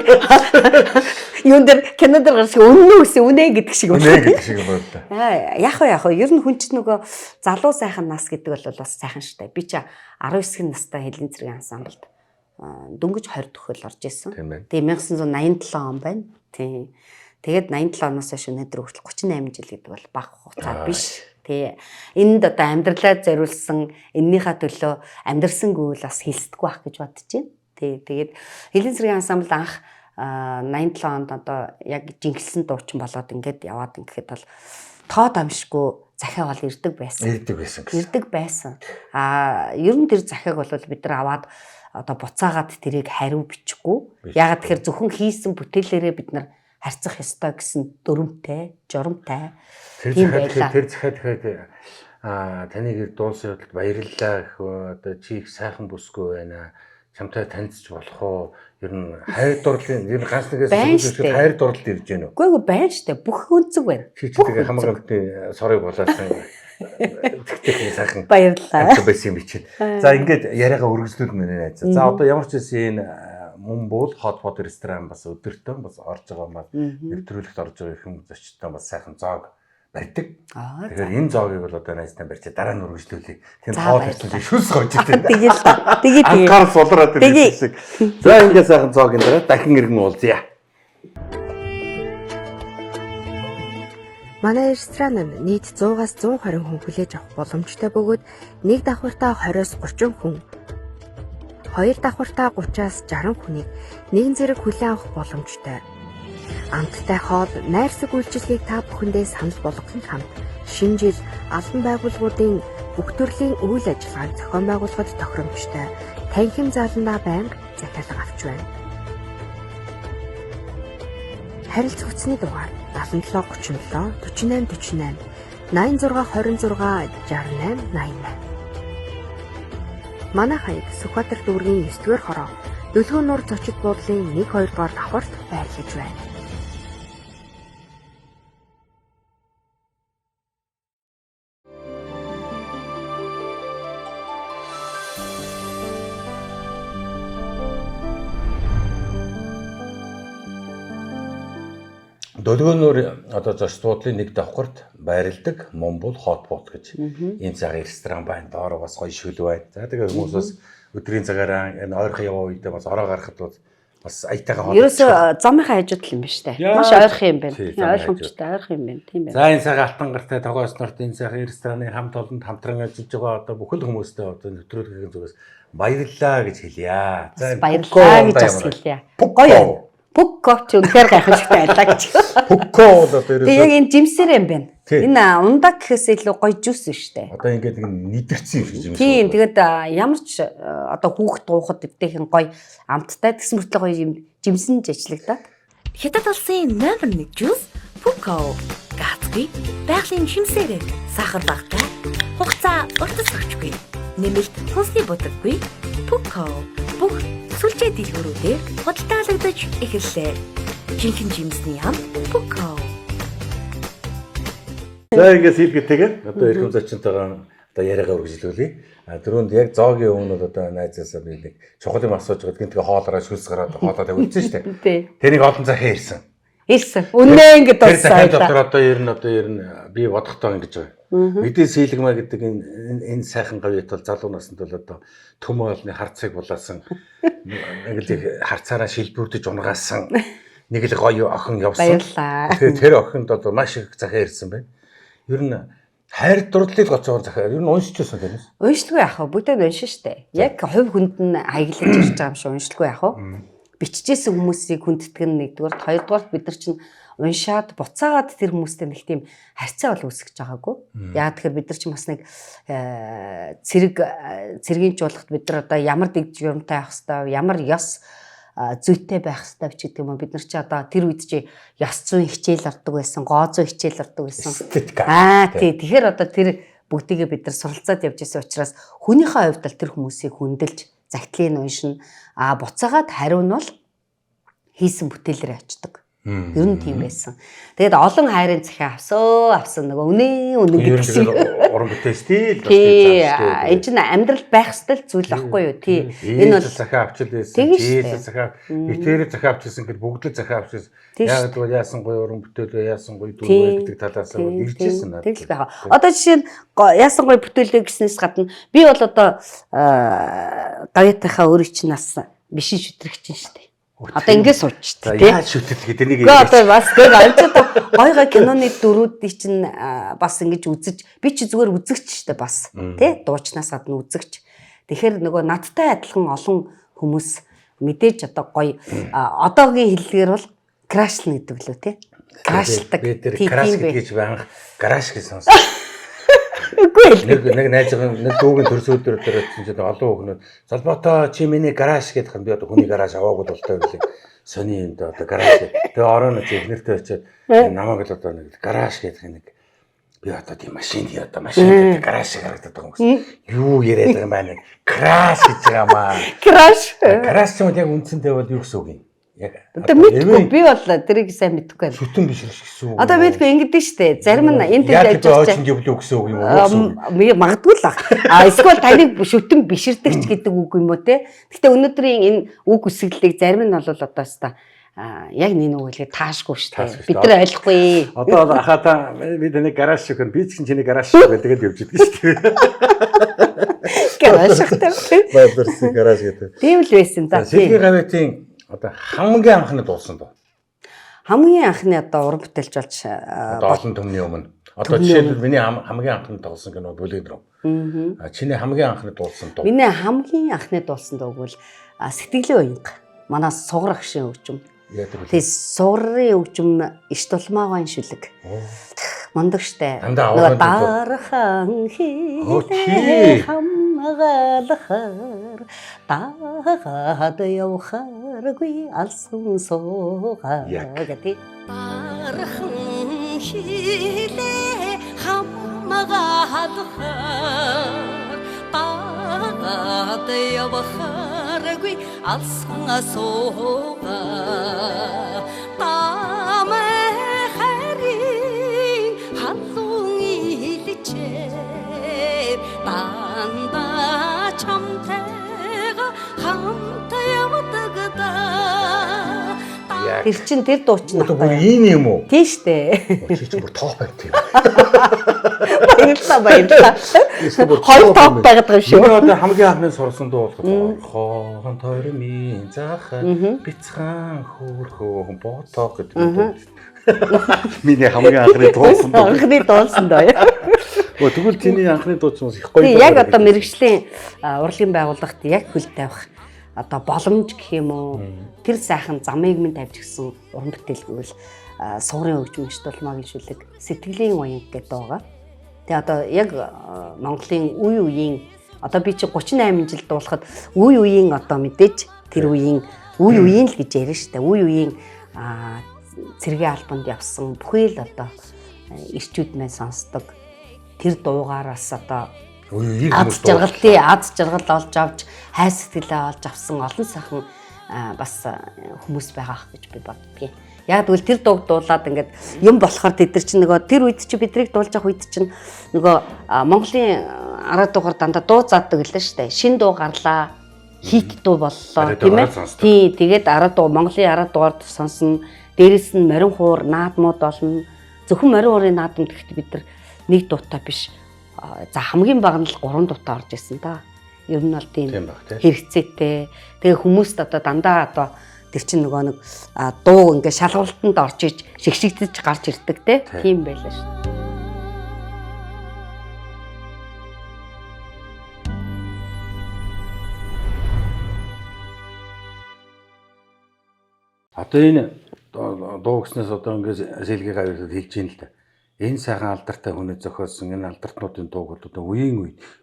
юун дээр Канадаар гарч үнэн үсэн үнэ гэдэг шиг байна. Үнэ гэдэг шиг байна. Яг уу ер нь хүн чинь нөгөө залуу сайхан нас гэдэг бол бас сайхан штэ. Би чи 19 настай Хэлний цэргийн ансамблд дөнгөж 20 төгөл орж исэн. Тэгээ 1987 он байна. Тий. Тэгээд 87 оноос хойш өнөөдөр хүртэл 38 жил гэдэг бол бага хугацаа биш. Тий. Энд одоо амьдралаа зориулсан эннийхээ төлөө амьдрсангүй бол бас хэлсдэггүй байх гэж бодож байна. Тий. Тэгээд Хэлний цэргийн ансамблд анх 87 онд одоо яг жинхэлсэн дуучин болоод ингээд яваад ингээд бол тоо дамшгүй захиа бол ирдэг байсан. Ирдэг байсан. Ер нь тэр захиаг бол бид нар аваад одоо буцаагаад тэрийг хариу бичихгүй. Ягаад тэгэхээр зөвхөн хийсэн бүтээлээрээ бид нар харьцах ёстой гэсэн дүрмтэй, журамтай. Тэр захиад тэгэхээр таныг дууссан явдалд баярлалаа гэх одоо чи их сайхан бүсгүй байна. Чамтай танилцж болох уу? Ер нь хайр дурлалын ер нь ганц нэгээс хайр дурлалд ирж гэнэ үү? Үгүй байна штэ. Бүх өнцөг байна. Чи тэгээ хамгаалтын сорыг болоосон. Тэгтээ сайхан баярлалаа. Байсан юм бичээд. За ингээд яриагаа үргэлжлүүл мэнэ найз. За одоо ямар ч байсан энэ Мумбул хот ресторан бас өдөртөө бас орж байгаа маа нэвтрүүлэгт орж байгаа их зочдтой бас сайхан зоог барьдаг. Тэгэхээр энэ зоогийг бол одоо найзтай барьчих дараа нь үргэлжлүүлээ. Тийм хоол хийсэн шүлс гойж дээ. Тэгээд анхаар сулраад ирсэн шиг. За ингээд сайхан зоогийн дараа дахин иргэн уулзъя. Манай ресторанд нийт 100-аас 120 хүн хүлээж авах боломжтой бөгөөд нэг давхартаа 20-с 30 хүн, хоёр давхартаа 30-аас 60 хүнийг нэгэн зэрэг хүлээн авах боломжтой. Амттай хоол, найрсаг үйлчилгээг та бүхэндээ санал болгохын хамт шинэ жил албан байгууллагуудын бүх төрлийн үйл ажиллагааг зохион байгуулахад тохиромжтой танхим зааландаа байнга захиалга авч байна. Харилцах утасны дугаар 77 37 48 48 86 26 68 88. Манай хаяг Сүхбаатар дүүргийн 9-р хороо Дөлгөө нуур зочид буудлын 1-2 дугаар давхарт байрлаж байна. Дөлгөө нуур одоо зочид буудлын 1 давхарт байрладаг Мумбул хот бот гэж ийм цагаан ресторан байна. Доороо бас гоё шүл байна. За тэгээ хүмүүс бас өдрийн цагаараа энэ ойрхон яваа үедээ бас ороо гарахад бас аятайгаа хоолой. Ерөөсө замынхаа хажууд юм байна штэ. Маш ойрхон юм байна. Ойлгомжтой ойрхон юм байна. Тийм байна. За энэ цагаан алтан гартай тогоос нарт энэ цагаан рестораны хамт олонд хамтран ажиллаж байгаа одоо бүхэл хүмүүстээ одоо нэвтрүүлгийн зүгээс баярлалаа гэж хэлье. За баярлалаа гэж бас хэлье. Гоё. Пукко ч үнэхээр гайхамшигтай байлаа гэж. Пукко бол одоо ерөөсөө яг энэ жимсэр юм байна. Энэ ундаг гэхээс илүү гоё жуус шүү дээ. Одоо ингээд нийдэрсэн юм шиг жимс. Тийм тэгээд ямар ч одоо хүүхд дуухад өвдөх гоё амттай тэгсэн мөртлөө гоё юм жимсэн ч ажиллагдаад. Хятад улсын номер 1 жуус Puko. Гацгүй, байгалийн жимсээр сахар багтаа, хугацаа уртас өгчгүй. Нэмэлт хүнсний будаггүй Puko. Бүх сүлжээ дэлгүүрүүдээр худалдаалагдаж эхэллээ. Жинхэнэ жимсний ам Puko. За ингээс хэлгээтэйгээр одоо эрхэм зочинтойгоо одоо яриагаа үргэлжлүүлье. Дөрөнд яг зоогийн өмнө одоо найзаасаа би нэг чухал юм асууж байгаа. Гэнтгээ хоолороо шүлс гараад хоолоо тавьчихсан шүү дээ. Тий. Тэрийг олон захин ирсэн. Ирсэн. Үнэн ингэж Тэр захин болсон. дотор одоо ер нь би бодохдоо ингэж байгаа. Мэдээ сийлгмаа гэдэг энэ сайхан гавьяат бол залуу наснд бол одоо төм олны харцыг булаасан нэг л харцаараа шилбүрдэж унгаасан нэг л гоё охин явсан. Баярлаа. Тэгэхээр тэр охинд одоо маш их захин ирсэн байна. Ер нь хайр дурлалыг гоцоор захиа. Ер нь уншижсэн тэрнээс. Уншилгүй яах вэ? Бүгдээ уншин штэ. Яг хувь хүнд нь хаяглаж ирж байгаа юм шиг уншилгүй яах вэ? Биччихсэн хүмүүсийг хүндэтгэн нэгдүгээр, хоёрдугаар бид нар чинь уншаад буцаагаад тэр хүмүүстэй нэг тийм харьцаа бол үүсгэж байгаагүй. Яг тэгэхээр бид нар чинь бас нэг цэргийн жуулахт бид нар одоо ямар дэг журамтай авах хэвээр, ямар ёс зүйтэй байх хэвээр ч гэдэг юм уу. Бид нар чи одоо тэр үед чи ёс зүйн хичээл ордог байсан, гоо зүйн хичээл ордог байсан. Тий. Тэгэхээр одоо тэр бүгдийгээ бид нар суралцаад явж байсан учраас хүнийхээ хувьд л тэр хүмүүсийг хүндэлж загтлыг уншина. Буцаагаад хариу нь бол хийсэн бүтээлээр очдог. Ер нь тийм байсан. Тэгээд олон хайрын захиа авсан нөгөө үнэн гэсэн. Уран бүтээлчтэй л энэ чинь амьдрал байх ёстой зүйл байхгүй юу? Тий. Энэ бол захиа авчил байсан. Жийл захиа, битээр захиа авчихсан гэд бүгд л захиа авчихсан. Яг л яасан гоё уран бүтээлээ, яасан гоё дүү гэдэг талаас нь иржсэн надад. Тэгэл байгаа. Одоо жишээ нь яасан гоё бүтээлээ гэснээс гадна би бол одоо гавьяатынхаа өөрийн чинь нас бишин шүтрэгч шүү дээ. Одоо ингэж суучдаг тий. Яаж шүтгэл гэдэг нэг юм. Одоо бас тэр амжаад гой киноны дөрүүдийг чинь бас ингэж үзэж би чи зүгээр үзэгч штэ бас тий. Дуучнаас гадна үзэгч. Тэгэхээр нөгөө надтай адилхан олон хүмүүс мэдээж одоо гой одоогийн хэллэгээр бол крашлна гэдэг лөө тий. Крашлдаг. Би тэр краш гэж байнга гараж гэж сонсон. Нэг найзын нэг дүүгийн төрсөдөр очсон чинь олон хүмүүс залбоотой чи миний гараж гэдэг юм би одоо хүний гараж аваагүй болтой байлээ. Сони юм да одоо гараж. Тэгээ орооно чи эхнэртэй очиод намайг л одоо нэг гараж гэдэг нэг би одоо тийм машин гэдэг гараж харагдаад байгаа юм гэсэн. Юу яриад байгаа юм байна? Краш гэж байгаа маа. Краш. Краш ч яг үндсэндээ бол юу гэсэн үг юм? Яг одоо мэдгүй би бол тэрийг сайн мэдгүй. Шүтэн биш гэсэн үг. Одоо мэдгүй ингэдэж штэ. Зарим нь энэ дээр яаж очинд явлаа гэсэн үг юм уу? Магадгүй л аа. Эсвэл таныг шүтэн биширдэгч гэдэг үг юм уу те? Гэтэ өнөөдрийн энэ үг үсгэлийг зарим нь бол одоо хэвээр яг нэг үг хэлээ таашгүй штэ. Бид нар ойлгохгүй. Одоо хата би таны гараж шиг би ч чиний гараж шиг гэдэг явж идэг штэ. Гараж шиг. Бадарсан гараж гэдэг. Тийм л байсан да. Сэлгийн гавьяатын одоо хамгийн анхны дуулсан доо. Хамгийн анхны одоо уран бүтээлч болж олон төмний өмнө. Одоо жишээлбэл миний хамгийн анхны дуулсан кино Болидром. Чиний хамгийн анхны дуулсан дуу. Миний хамгийн анхны дуулсан дуу бол Сэтгэлийн уянга. Манай сугар агшийн өвчм. Тэгээ сугарын өвчм иш тулмаагаан шүлэг. Мундаг штэ. Нөгөө дархан хий хамгаалахаар таагаад явахааргүй алсан суугаа гэдэг. Дархан хилээ хамгаалахаар таагаад явахааргүй алсан суугаа Банда чамтайга хамтаа явдагда. Тэр чин тэр дуу чин одоо ийм юм уу? Тийм штэ. Чи ч бүр топ байт тийм. Баярлалаа. Хоёр топ байгаад байгаа шүү. Би одоо хамгийн анхны сурсан дуу болохоор хоон тойрмын захаа бицхан хөөрхөн ботоо гэдэг дуу. Миний хамгийн анхны дуулсан дуу. Анхны дуулсан доо. Тэгвэл чиний анхны дуу чинь их гоё. Яг одоо мэрэгжлийн урлагийн байгууллагт яг хөл тавих одоо боломж гэх юм уу тэр сайхан замыг минь тавьж гисэн уран бүтээл гэвэл суурын өвчмөн штулмаагийн шүлэг сэтгэлийн уянга гэдэг байгаа. Тэгээ одоо яг Монголын үе үеийн одоо би чи 38 жил дуулахад үе үеийн одоо мэдээж тэр үеийн л гэж ярина штэ. Үе үеийн цэргийн албанд явсан бүхий л одоо ирчүүд маань сонсдог. Тэр дуугаараас одоо аз жаргал олж авч хай сэтгэлээ олж авсан олон сайхан бас хүмүүс байгаа гэж би боддгийн. Яг тэгвэл тэр дууг дуулаад ингээд юм болохоор тэд нар чинь нөгөө тэр үед чи бидрийг дуулж авах үед чинь нөгөө Монголын араа дуугаар дандаа дуу заадаг лээ шүү дээ. Шин дуу гарлаа, хит дуу боллоо тийм ээ. Тий, тэгээд Монголын араа дуугаар сонсон. Дээрээс нь морин хуур наадмууд болно. Зөвхөн морин хуурын наадам гэхдээ бид нар нэг дуутай биш. За хамгийн бага нь л 3 дуутай орж ирсэн та. Ер нь бол тийм хэрэгцээтэй. Тэгээ хүмүүст одоо дандаа одоо тэр чинь нөгөө нэг дуу ингээ шалгуултанд орж иж шигшигдэж гарч ирдэг те. Тийм байлаа шүү. Одоо энэ дуу гэснээс одоо ингээд сэлгийн гавьд хэлж ийн л да. Энэ сайхан алдартай хүний зохиолсон энэ алдартнуудын дууг одоо үе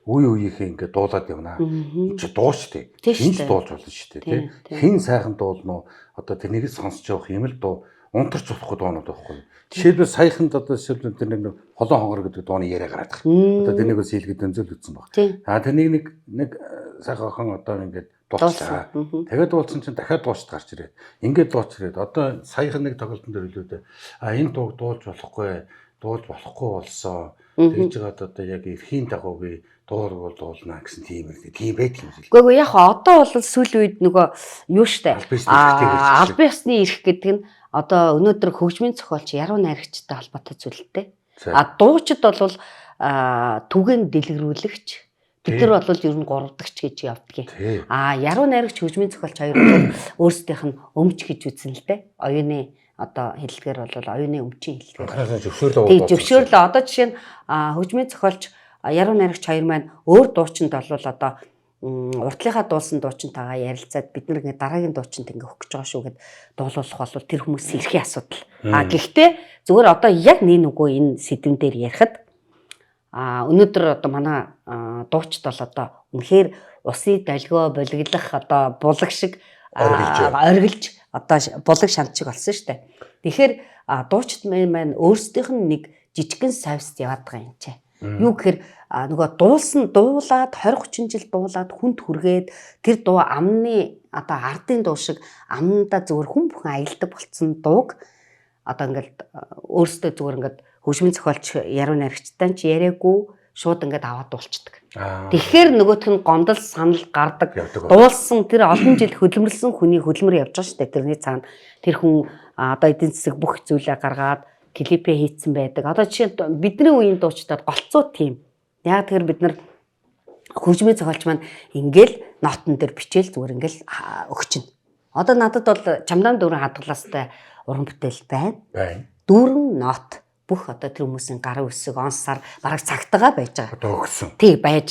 үеийнхээ ингээд дуулаад явна. Энэ ч дууч тий. Энэ ч дуулж болно шүү дээ тий. Хин сайхан дуулно одоо тэрнийг сонсож явах юм л дуу унтарч болохгүй дуунууд байхгүй. Жишээлбэл саяханд одоо жишээлбэл тэр нэг холон хонгор гэдэг дууны яриа гараад байгаа. Одоо тэрнийг сэлгэд өнзөл ütсэн баг. Тэрнийг нэг сайхан охин одоо ингээд дуулцаа. Тэгээд дуулсан чинь дахиад дуучд гарч ирээд. Ингээд дууч ирээд одоо саяхан нэг тоглолтын дээр хэлээд энэ дууг дуулж болохгүй болсон. Тэгж жагаад одоо яг эрхийн дагуугийн дуурал дуулна гэсэн тийм байт юм шиг. Гэхдээ яг одоо бол сүүлийн үед нөгөө юу штэ. Албан ёсны эрх гэдэг нь одоо өнөөдөр хөгжмийн зохиолч яруу найрагчтай холбоотой зүйлтэй. Дуучид бол түгээн дэлгэрүүлэгч. Бид нар бол ер нь 3 дахьч гэж явдгийг. Яруу найрагч хөгжмийн зохиолч хоёр бол өөрсдийнх нь өмч гэж үзэн л дээ. Оюуны одоо хэллэгээр бол оюуны өмчийн хэллэгээр. Зөвшөөрлөө. Одоо жишээ нь хөгжмийн зохиолч яруу найрагч хоёр маань өөр дуучинд бол одоо уртлынхаа дуулсан дуучинтайгаа ярилцаад бид нэг дараагийн дуучинд ингээ өгч байгаа шүү гэд дуулуулах бол тэр хүмүүсийн эрхийн асуудал. Гэхдээ зүгээр одоо яг нэг үгүй энэ сэдвэн дээр ярихад өнөөдөр одоо манай дуучид бол одоо үнэхээр усын долгио болиглах одоо булаг шиг оргилж одоо булаг шант шиг болсон шүү дээ. Тэгэхээр дуучид маань өөрсдийнх нь нэг жижигхэн савьст яваад байгаа юм чи. Юу гэхээр нөгөө дуулаад 20-30 жил дуулаад хүнд хүргээд тэр дуу амны одоо ардын дуу шиг амнда зүгээр хүн бүхэн аялдаг болцсон дууг одоо ингээд өөрсдөө зүгээр ингээд хөгжмийн зохиолч яруу найрагчтай ч яриаггүй шууд ингээд аваад дуулцдаг. Тэгэхээр нөгөөх нь гомдол санал гардаг. Дуулсан тэр олон жил хөдөлмөрлсөн хүний хөдөлмөр явж байгаа шүү дээ. Тэрний цаана тэр хүн одоо эдийн засаг бүх зүйлээ гаргаад клипээ хийцэн байдаг. Одоо жишээ нь бидний үеийн дуучдад голцоо тийм. Яг тэгэхээр бид нар хөгжмийн зохиолч маань ингээл нотон дээр бичээл зүгээр ингээл өгчин. Одоо надад бол чамдаан дөрвөн хадгалаастай уран бүтээл байна. Дөрвөн нот бүх одоо тэр хүмүүсийн гар үсэг онсаар бараг цагтаага байж байгаа. Одоо өгсөн. Тий байж.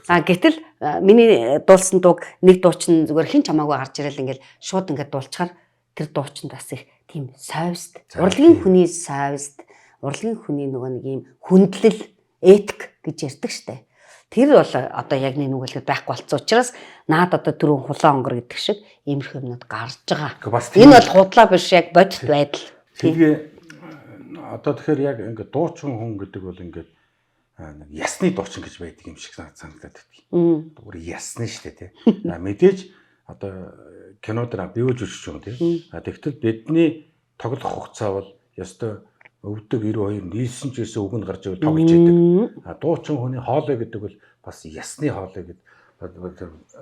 Гэтэл миний дуулсан дууг нэг дуучин зүгээр хин ч хамаагүй гарч ирэл ингээл шууд ингээд дуулчихаар тэр дуучинд бас их тийм совист. Урлагийн хүний совист, урлагийн хүний нөгөө нэг юм хүндлэл, этик гэж ярьдаг штэ. Тэр бол одоо яг нэг нүгэлэхэд байхгүй болцсон учраас наад одоо түрүүн хулаан онгор гэдэг шиг иймэрхүү юмнууд гарч байгаа. Энэ бол худлаа биш яг бодит байдал. Тэгээ одоо тэгэхээр яг ингээд дуучин хүн гэдэг бол ингээд ясны дуучин гэж байдаг юм шиг санагдаад байдаг. Зүгээр ясны штэ тий. Мэдээж одоо кино дээр бие жүжигч юм тий. Тэгтэл бидний тоглох хугацаа бол ёстой өвдөг 92 нийлсэн ч гэсэн үг нь гарч ивэл тоглож идэг. Дуучин хүний хоолой гэдэг бол бас ясны хоолой гэдэг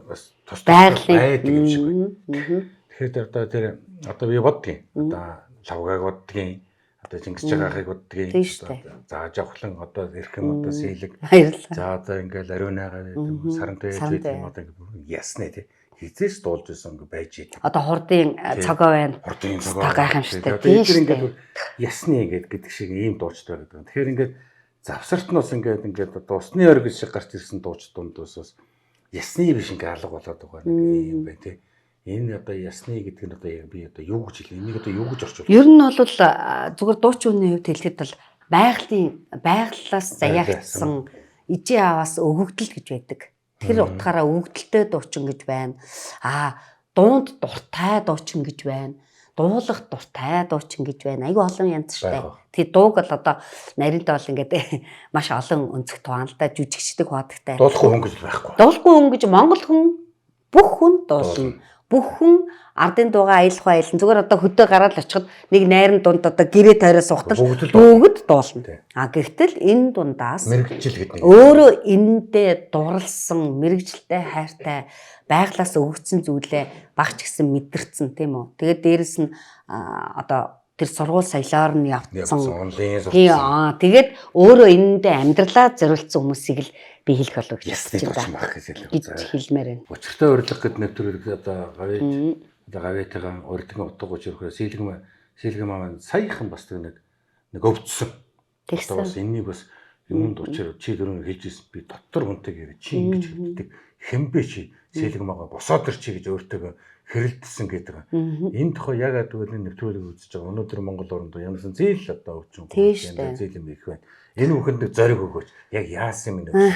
бас тус байдаг юм шиг байна. Тэгэхээр одоо би боддгийн. Одоо лавгааг боддгийн. Одоо Чингис Чагахыг боддгийн. За жавхлан одоо эрхэм одоо сэлэг. За одоо ингээл ариунайгаа гэдэг сарантай ээж гэдэг юм одоо ингээд ясны тий. Хизээс дуулж байсан ингээ байж идэг. Одоо хурдын цогоо байна. Хурдын цогоо гайхамшигтай. Одоо эдгээр ингээ ясны гэдэг шиг ийм дуучтай байдаг. Тэгэхээр ингээ завсартнаас ингээ одоо усны оргил шиг гарч ирсэн дууч дундаас бас ясны биш ингээ алга болоод байгаа нэг юм байна тий. Энэ одоо ясны гэдэг нь одоо би одоо юу гэж хэлээ? Энийг одоо юу гэж орчуулах вэ? Ер нь бол зүгээр дуучны хувьд хэлэхэд бол байгалаас заяагдсан ижи аваас өгөгдөл гэж байдаг. Тэр утгаараа өгөгдөлтэй дуучин гэж байна. Дуунд дуртай дуучин гэж байна. дуулах дуртай дуучин гэж байна. Айгүй олон янз штэ. Тэгээ дууг бол одоо нарийнтай бол ингээд маш олон өнцөг тугаалтай жүжигчдэг хуудагтай. Дуулахгүй хүн гэж байхгүй. Дуулахгүй хүн гэж Монгол хүн бүх хүн дуулна. Бүх хүн ардын дуугаа аялах аялна. Зүгээр одоо хөдөө гараад очиход нэг найрын дунд одоо гэрээ тойроо сухтал бүгд дуулна. А гэвтэл энэ дундаас мэрэгжил гэдэг нэг өөрөө энэндээ дурлсан мэрэгжилтэй хайртай байглаас өгөгдсөн зүйлээ багч гэсэн мэдэрсэн тийм үү. Тэгээд дээрэс нь одоо тэр сургууль соёлоор нь явцсан. Тэгээд өөрөө энэндээ амьдралаа зориулсан хүмүүсийг л би хэлэх болов гэж хэлмээр байна. Учиртай урилга гэдэг нэвтрүүлэг одоо гавьяатайгаа урилгын утга учирхөө сэлгэм маань саяхан бас нэг өвдсөн. Тэгсэн. Бас энэнийг бас юмд учир чи дөрөв хэлж ирсэн би дотор хүнтэй гэрээ чи ингэж хэлдэг хэмбэ чи сэлгэмага босоод ир чи гэж өөртөө хэрэлдсэн гэдэг. Энэ тохоо яг адвал нэвтрүүлэг үзэж байгаа. Өнөөдөр Монгол оронд янзсан зээл одоо өвчин зээл юм их байна. Энэ бүхэнд зориг өгөөч. Яг яасан юм бэ?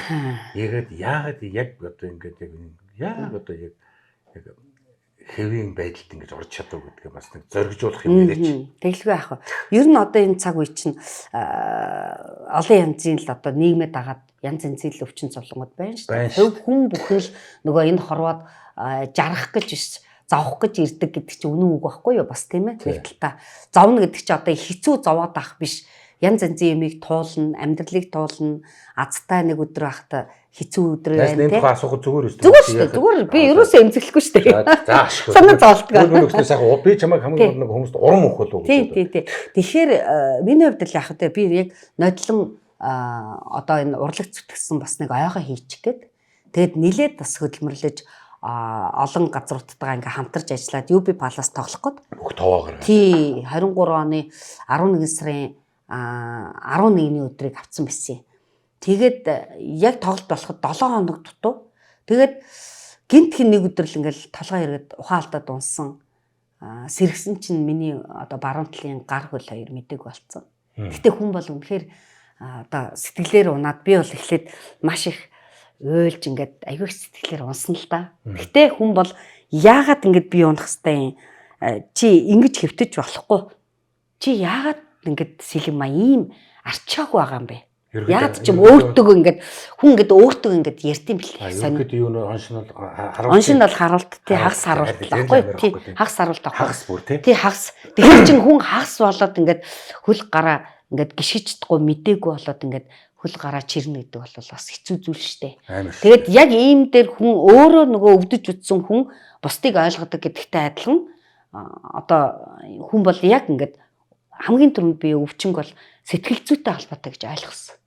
Яагаад яг одоо ингэж яг одоо яг хэвийн байдалд ингэж орж чадав гэдгээ бас нэг зоригжуулах юм нэрч. Тэглгүй яах вэ? Ер нь одоо энэ цаг үе чинь олон янзын л одоо нийгмээ дагаад янз янзын л өвчин зовлонгод байна шүү дээ. Төв хүн бүхэн л нөгөө энэ хорвоод жаргах гэж биш зовх гэж ирдэг гэдэг чинь үнэн үг байхгүй юу? Бас тийм ээ. Нэг талаа зовно гэдэг чинь одоо хэцүү зовоод ах биш. Янз янзын юмыг туулна, амьдралыг туулна. Азтай нэг өдөр байхдаа хэцүү өдөр байна тийм. Нэмэх асуух зүгээр үү? Зүгээр шүү дээ. Зүгээр би ерөөсөө эмзэглэхгүй шүү дээ. За ашгүй. Санаа зовлтгоо. Нөгөөдөө сайхан би чамайг хамгийн нэг хүмүүст урам өгөх болов уу? Тийм. Тэгэхээр миний хувьд л яг хөө би яг нодлон одоо энэ урлаг зүтгэсэн бас нэг ойгоо хийчих гээд тэгээд нилээд бас хөдөлмөрлөж олон газруудтайгаа ингээм хамтарч ажиллаад UB Palace тоглох гээд бүх тоогоор. Тий 23 оны 11 сарын 11-ний өдрийг авцсан байсан юм. Тэгээд яг тоглолт болоход 7 хоног дутуу. Тэгээд гинт хин нэг өдөр л ингээл толгой эргээд ухаалтад унсан. Сэргсэн чинь миний одоо баруун талын гар хөл хоёр мэдэг болцсон. Гэтэ хүн бол үнэхээр одоо сэтгэлээр унаад би бол эхлээд маш их уйлж ингээд аягүй сэтгэлээр унсан л да. Гэтэ хүн бол яагаад ингээд би унах хэвтэй чи ингэж хэвтэж болохгүй. Чи яагаад ингээд сэлэм маа ийм арчаагүй байгаа юм бэ? Яад ч юм өөртөө ингээд хүн ингээд өөртөө ингээд ярьд юм бэлээ. Ингээд юу нэ оншин бол харуулт тий хагас харуулт байхгүй тий хагас харуулт байхгүй. Хагас бүр тий. Тий хагас. Тэгэхээр чин хүн хагас болоод ингээд хөл гараа ингээд гიშиж чадахгүй мдээгүй болоод ингээд хөл гараа чирнэ гэдэг бол бас хэцүү зүйл шүү дээ. Тэгээд яг ийм дээр хүн өөрөө нөгөө өвдөж үтсэн хүн бусдыг ойлгодог гэдэгтэй адилхан одоо хүн бол яг ингээд хамгийн түрүүнд би өвчнг бол сэтгэл зүйтэй холбоотой гэж ойлгосон.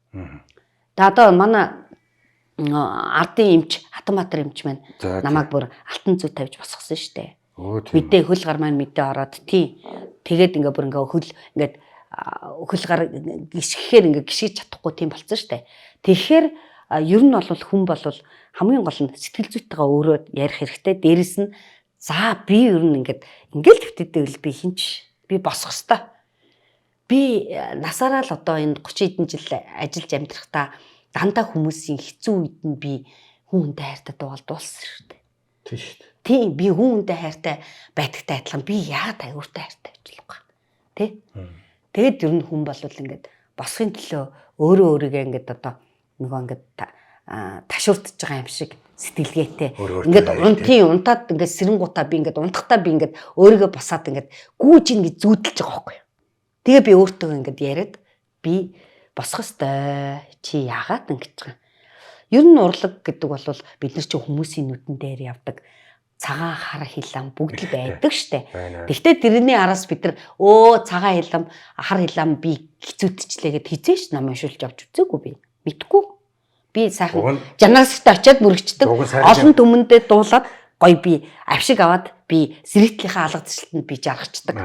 Тэгээ одоо манай ардын эмч Хатанбаатар эмч маань намайг бүр алтан зүй тавьж босгосон шүү дээ. Мэдээ хөл гар маань мэдээ ороод тий. Тэгээд ингээ бүр ингээ хөл ингээд хөл гар гიშгэхээр ингээ гიშиж чадахгүй тийм болцсон шүү дээ. Тэгэхээр ер нь бол хүн бол хамгийн гол нь сэтгэл зүйтэйгээ өөрөө ярих хэрэгтэй. Дээрэс нь за би ер нь ингээл твтдэвэл би хинч би босох хэвээр. Би насаараа л одоо энэ 30 хэдэн жил ажиллаж амьдрахдаа дандаа хүмүүсийн хэцүү үед нь би хүн хүнтэй хайртай дуулсан шүү дээ. Тийм шүү дээ. Тийм би хүн хүнтэй хайртай байдагтай адилхан би яагаад аюуртай хайртай гэж л байгаа. Тэ? Тэгэд ер нь хүн бол ингээд босхын төлөө өөрөө өөрийгөө ингээд одоо нөгөө ингээд ташуурдж байгаа юм шиг сэтгэлгээтэй. Ингээд унтаад ингээд сэрэнгуудаа би ингээд унтахтаа би ингээд өөрийгөө босаад ингээд гүүж ингэж зүүдэлж байгаа байхгүй юу? Тэгээ би өөртөө ингээд яриад би босох ёстой. Чи яагаад ингэж байгаа юм? Ер нь урлаг гэдэг бол бид нар чинь хүмүүсийн нүдэн дээр явдаг цагаан хар хилам бүгд л байдаг штэ. Тэгвэл тэрний араас бид нар цагаан хилам хар хилам би хэцүүдчлээ гэд хизээш нам уншуулж авч үзээгүй би. Мэдгүй. Би сайхан жанагсагт очиад мөрөгчдөг. Олон түмэндээ дуулаад гоё би авшиг аваад би сэрэгтлийнхаа алга зэшлтэнд би жаргачдаг.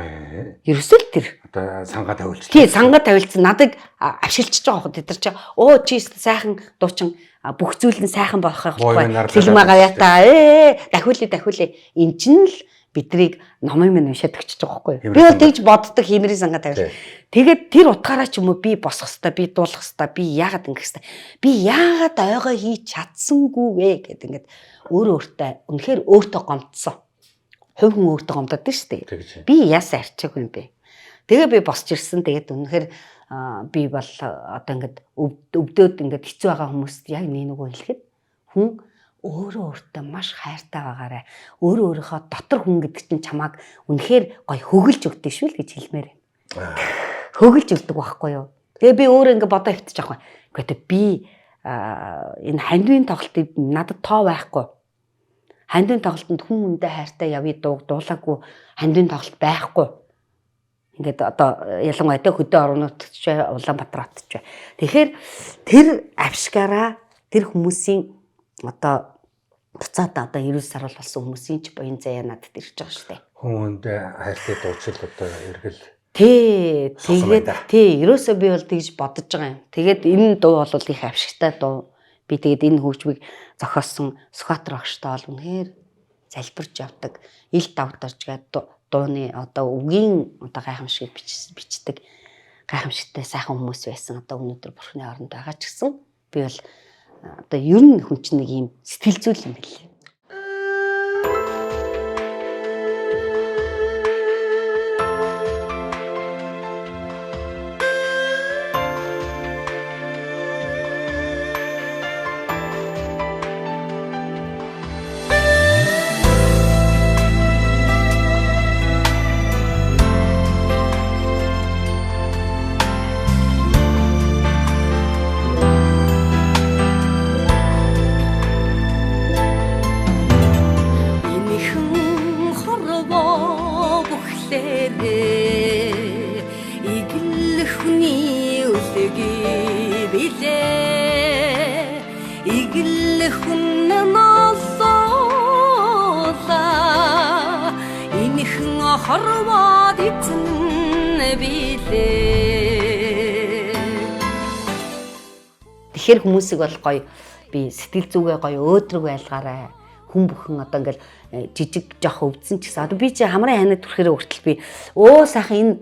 Ерөөсөө л тэр. Одоо сангаа тавилж. Тий, сангаа тавилсан надад авшилчж байгаа хөө тэр чинь чи сайхан дуучин бүх зүйл нь сайхан болох байхгүй. Филм гавьяатаа дахиулъя. Энд чинь л бидрийг номын минь уншаад өгч байгаа байхгүй. Би бол тэгж боддог химэрийн сангаа тавил. Тэгээд тэр утгаараа ч юм уу би босох хэвээр, би дуулах хэвээр, би яагаад ингэх хэвээр. Би яагаад ойгоо хийж чадсангүй вэ гэд ингээд өөрөө өөртөө үнэхээр өөртөө гомдсон. хувь хүн өөртөө гомдод шүү дээ. Тэгж. Би яасаа арчаагүй юм бэ? Тэгээ би босч ирсэн. Тэгээд үнэхээр би бол одоо ингээд өвдөөд ингээд хэцүү байгаа хүмүүст яг нэг үг хэлэхэд хүн өөрөө өөртөө маш хайртай байгаарай. Өөрөө өөрийнхөө дотор хүн гэдэг чинь чамааг үнэхээр гоё хөглж өгдөг шүү л гэж хэлмээр байна. Хөглж өгдөг байхгүй юу? Тэгээ би өөрөө ингээд бодоо хөвтөж авах юм. Гэхдээ би энэ хандвийн тоглолтыг надад тоо байхгүй. Хандвийн тоглолтод хүн хүндээ хайртай явъя дуулаагүй хандвийн тоглолт байхгүй. Ингээд одоо ялангуяа хөдөө орнууд ч Улаанбаатар хот ч. Тэгэхээр тэр авшгаараа тэр хүмүүсийн одоо буцаад одоо 90 сар болсон хүмүүсийн ч буян заяа надад ирж байгаа шүү дээ. Хүмүүндээ хайртай дууцал одоо эргэл. Тэгээд ерөөсөө би бол тэгж бодож байгаа юм. Тэгээд энэ дуу бол их авшигтай дуу. Би тэгээд энэ хөгжмийг зохиосон Сүхбаатар багштай бол үнэхээр залбирч явдаг. Ил давтарч гэдэг дууны одоо үгийн одоо гайхамшиг бичдэг гайхамшигтай сайхан хүмүүс байсан. Одоо өнөөдөр бурхны оронд байгаа ч гэсэн би бол одоо ер нь хүн чинь нэг юм сэтгэл зүйн юм билээ. хорвоод эзэн билээ. Тэгэхээр хүмүүсийг бол гоё би сэтгэл зүгээ гоё өөдрөг байлгаарай. Хүн бүхэн одоо ингээл жижиг жоох өвдсөн ч гэсэн одоо би чи хамрын ханад төрөхөөр хүртэл би сайхан энэ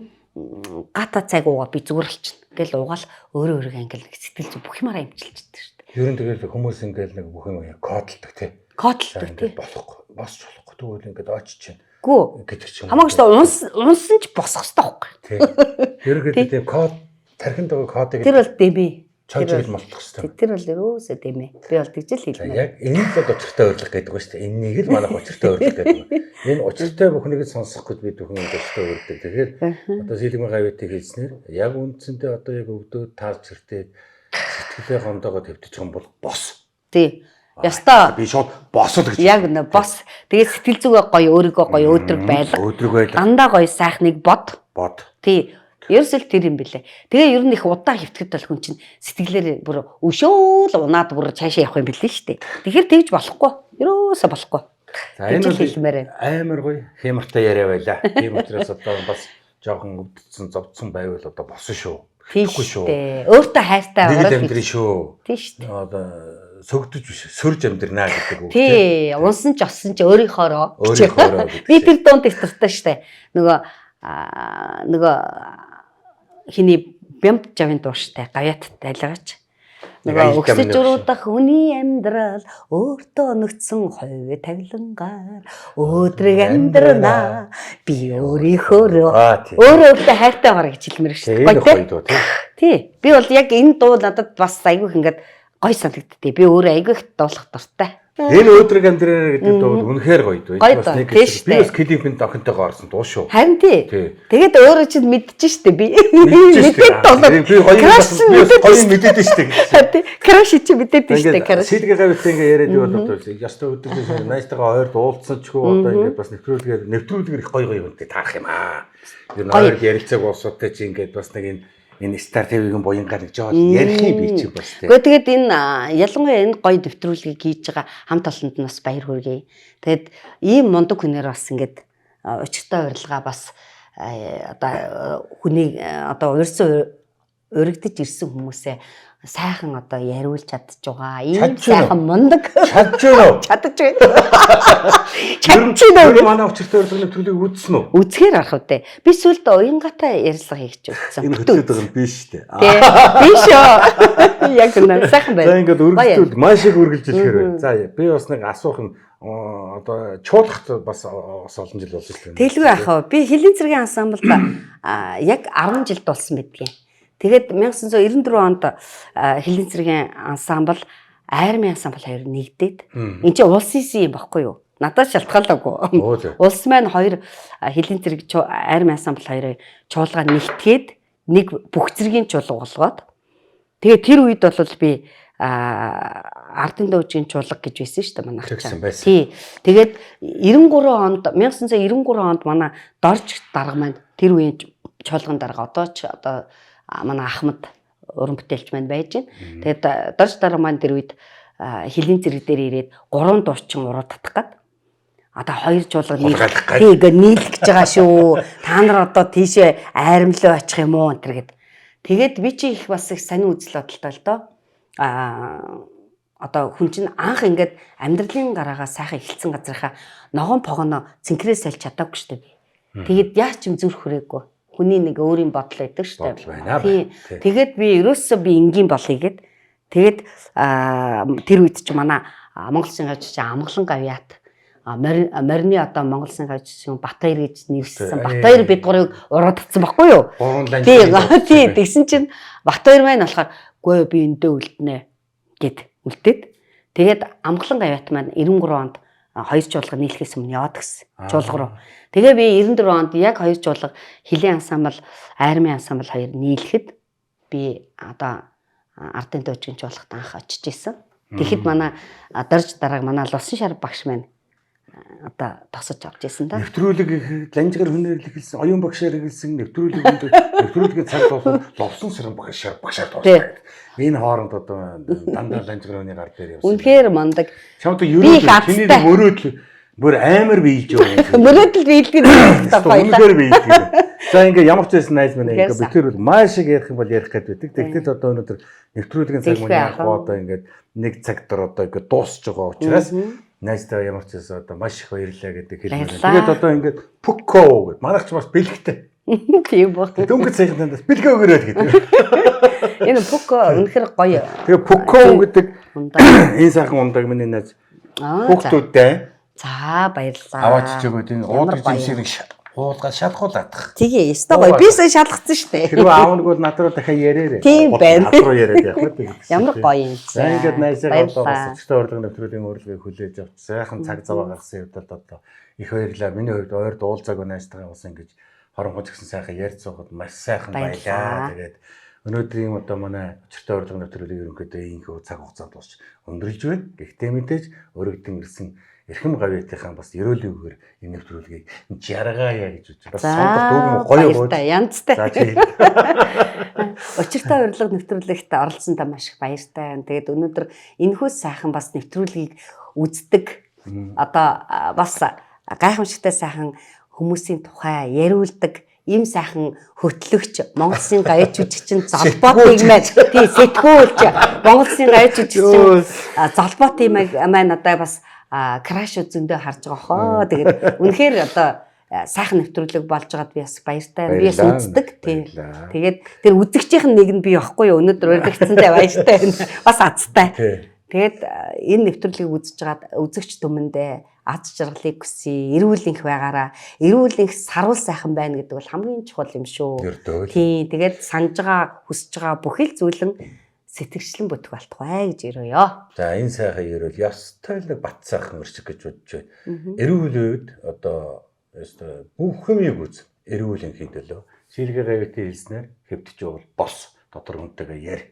гата цаг уугаа би зүгээр болчихно. Ингээл уугаал өөрөө ингээл нэг сэтгэл зүг бүх юмараа имчилчихдэг шүү дээ. Ер нь тэгэл хүмүүс ингээл нэг бүх юм кодлдог тий. Кодлдог тий. Болохгүй. Босч болохгүй. Тэгвэл ингээд очиж чинь. Гүү. Гэдэг чинь. Хамаагүй шүү дээ. Унсан ч босох хэрэгтэй байхгүй. Тий. Ерөнхийдөө тийм код тархинд байгаа кодыг тэр бол дэмий. Чойж молдох хэрэгтэй. Тэр бол ерөөсөө дэмий. Би бол тэгж л хэлнэ. Яг энэ л бол учиртай урилга гэдэг ба шүү дээ. Энэнийг л манайх учиртай урилга гэдэг. Энэ учиртай бүхнийг сонсох гэж бид бүхэн учиртай урилдаг. Тэгэхээр одоо сэлгэн гавьтыг хэлснээр яг үндсэндээ одоо яг өвдөө таалж хэртэй сэтгэлээ гондоогоо тавьчих юм бол бос. Тий. Яста би шууд босол гэж. Яг нэ бос. Тэгээд сэтгэл зүгээ гоё өөрийгөө гоё өөдрөг байлга. Өөдрөг байлга. Дандаа гоё сайхныг бод. Тий. Ерөөсөл тэр юм бэлээ. Тэгээ ер нь их удаа хөвтгöd бол хүн чинь сэтгэлээр бүр өшөөл унаад бүр цаашаа явах юм бэлээ шүү дээ. Тэгэхээр тэгж болохгүй. Ерөөсөө болохгүй. За энэ бол амар гоё хэмэртэй яриа байла. Тийм учраас одоо бас жоохон өвдсөн зовдсон байвал одоо босон шүү. Тэгэхгүй шүү. Өөртөө хайртай байгаа амьдрын шүү. Тийм шүү дээ. Одоо сөгдөж биш сөрж амьдрнаа гэдэг үг. Тий, унсан ч осон ч өөрийнхоороо. Би тэр дунд их дуртай шүү дээ. Нөгөө хиний бямт жавын дууштай гавьят тайлгаач. Нөгөө өксөж уруудах хүний амьдрал өөртөө өнөгдсөн хувь тавилангаар өөдрөг амьдрнаа би өөрийнхөө өөртөө хайртай гараа гэж хэлмээр шүү дээ. Тий. Би бол яг энэ дуу надад бас айгүйх ингээд гоё санагддээ. Би өөрөө айгүйх дуулах дуртай. Энэ өөдрөг амьдраа гэдэг дуу үнэхээр гоё дуу. Энэ бас нэг би бас клипэнд охинтойгоо орсон дуу шүү. Харин тий. Тэгээд өөрөө чинь мэдчихэж штэ би. Мэдээд дуулаа. Би гоё мэдээд штэ. Краш чи мэдээд штэ. Сэлгэ гавьтай ингээ яриад юу болов ястаа өдөг найстайгаа ойр дуулсан ч гоо одоо ингээ бас нэвтрүүлгээр их гоё үнтэй таарах юм аа. Ер нь ойр ярилцааг уусуудтай чи ингээ бас нэг энэ Star TV-ийн буянгаар нэг жоо ярихыг би чи бас тийм. Гэхдээ тэгээд энэ ялангуяа энэ гоё дэвтрүүлгийг хийж байгаа хамт олонд нь бас баяр хүргэе. Тэгээд ийм мундаг хүнээр бас ингээд учиртай урилга бас одоо хүний одоо урьдсан уригдж ирсэн хүмүүсээ сайхан одоо яриулж чадж байгаа. Ийм сайхан мундаг чадж байна уу? чадж байна. Чадж байна. Манай учиртай урилга нэвтрүүлгийг үзсэн үү? Үзгээр арах үү. Би сүүлд уянгатай ярилцлага хийгч үзсэн. Энэ хөтлөд байгаа юм биш үү? Биш үү. Яг үнэ сайхан байна. За ингээд үргэлжлүүл маш их үргэлжлэхээр байна. За би бас нэг асуух юм одоо чуулгахт бас олон жил болсон шүү дээ. Тэлгүй яхаа. Би Хилийн цэргийн ансамблд яг 10 жил дулсан байдгийн. Тэгээд 1994 онд Хилийн цэргийн ансамбл Айрмын ансамбл хоёр нэгдээд энэ чинь улсын юм баггүй юу? Надад шалтгаалаагүй. Улс маань хоёр Хилийн цэрэг Айрмын ансамбл хоёрыг чуулгаа нэгтгээд нэг бүх цэргийн чуулга болгоод тэгээд тэр үед бол би ардын дөөжийн чуулга гэж байсан шүү дээ манай ачаа. Тий. Тэгээд 1993 онд манай дорж дарга маань тэр үеийн чуулган дарга одоо ч одоо манай Ахмад уран бүтээлч маань байж байна. Тэгээд дорж дарга маань тэр үед Хилийн цэрэг дээр ирээд 3 дуучин уруу татах гээд одоо хоёр чуулга нийлэх гэж байгаа шүү. Та нар одоо тийшээ айрамлуу очих юм уу энэ гэд. Тэгээд би чи их бас их сонин үзэл бодолтой л доо. Одоо хүн чинь анх ингээд амьдралын гараагаа сайхан эхэлсэн газрынхаа ногоон погоно цэнхрээс салж чадаагүй шүү дээ. Тэгээд яа ч юм зүрх хүрээгүй. Хүний нэг өөрийн бодол байдаг шүү дээ. Тэгээд би ерөөсөө би энгийн болъё гэд. Тэгээд тэр үед чи манай Монголын гавьч Амгалан гавьяат морины одоо Монголын гавьч Батбаяр гэж нэвссэн. Батбаяр бид гурыг уруу татсан баггүй юу? Тий, тэгсэн чинь Батбаяр маань болохоор гүй би эндээ үлднэ гэд үлдээд тэгээд Амгалан гавьяат маань 93 онд хоёр чуулга нийлэхээс өмнө яваад гисэн чуулга руу. Тэгээ би 94 онд яг хоёр чуулга Хилийн ансамбл, Айрмын ансамбл хоёр нийлэхэд би одоо ардын дөөжийн чуулгад анх очиж исэн. Тэгэхэд манай дорж дарааг манай Лусан шар багш маань одоо тосож авч исэн да. Нэвтрүүлэг ланжгаар хүнээр хэлсэн, оюун багшаар хэлсэн нэвтрүүлгийн цаг дууссан Лусан шар багшаар дууссан. Энэ хооронд одоо дандаа ланжгарны гар дээр явсан. Үнэхээр мандаг. Чамд ерөөд чиний мөрөөдөл бүр амар биелж байгаа юм. Мөрөөдөл биелдэг нь баялаа. Биелдэг. За ингээ ямар ч байсан найз маань ингээ битэр бол маш их ярих юм бол ярих гэдэг. Тэгтэл одоо өнөөдөр нэвтрүүлгийн цаг мөн яг одоо ингээ нэг цаг дор одоо ингээ дуусч байгаа учраас найзтай ямар ч байсан одоо маш их баярлалаа гэдэг хэлмээр. Тэгээд одоо ингээ пүкко гэдэг. Манайх ч бас бэлгтэй. Тийм баг. Дөнгөж сайхан тандас бэлгээ өгөрөөд гэдэг. Энэ пүкко үнэхээр гоё. Тэгээ пүкко гэдэг энэ сайхан ундаг миний найз. Хүүхдүүдтэй. За баярлалаа. Аваач чигүүд энэ уудах зэмсэрийг уулгаад шалхуулаадах. Тэгээ, ёстой гоё. Би сая шалгацсан шүү дээ. Тэр аавнаг бол над руу дахиад яриарэ. Тийм байна. Над руу яриад явах гэдэг. Ямар гоё юм. За ингээд найсаар одоо өсөлттэй урлагийн нэвтрүүлгийн урилгыг хүлээж авч сайхан цаг зав гаргасан хэвдэл одоо их баярлалаа. Миний хувьд ойрд уулзаагүй найзтайгаа бас ингэж хоронхож гисэн сайхан ярьж суугаад маш сайхан баялаа. Тэгээд өнөөдрийн одоо манай өчиртэй урлагийн нэвтрүүлгийг ерөнхийдөө ийхүү цаг хугацаанд дуусч өндөрлж байна. Гэхдээ мэдээж өргөдөн ирсэн Эрхэм гавьяатынхаа бас ерөөлийн үгээр энэ нэвтрүүлгийг жаргаая гэж үзэж бас сонголт өгөн гоё гоё. Янзтай. Өчиртэй урилга нэвтрүүлэгт оролцсондоо маш их баяртай байна. Тэгээд өнөөдөр энэхүү сайхан бас нэвтрүүлгийг үздэг одоо бас гайхамшигтай сайхан хүмүүсийн тухай яриулдаг ийм сайхан хөтлөгч Монголын гавьяач жүжигчин Залбоотыг маань тий сэтгүүлч Монголын гавьяач жүжигчин Залбоотыг маань одоо бас краш үзэндээ харж байгаа хоо. Тэгээд үнэхээр одоо сайхан нэвтрүүлэг болж байгаад би бас баяртай. Би бас үздэг. Тэгээд тэр үзэгчийн нэг нь би явахгүй юу. Өнөөдөр урилгацсантай баяртай байна. Бас азтай. Тэгээд энэ нэвтрүүлгийг үзэж байгаад үзэгч түмэндээ аз жаргалыг хүсье. Эрүүл энх байгаараа. Эрүүл энх сарвал сайхан байна гэдэг бол хамгийн чухал юм шүү. Тийм. Тэгээд санаж байгаа, хүсэж байгаа бүхэл зүйл нь сэтгэгчлэн бүтэх болтугай гэж өрөөё. За энэ сайхан ерөөл ёстой л бат сайхан өрчг гэж бодож байна. Эрүүл үед одоо бүх юмыг үз. Эрүүл энхийн төлөө сэргээ гавьяатын хэлснээр хэвдэж явал бос дотор хүнтэйгээ яар.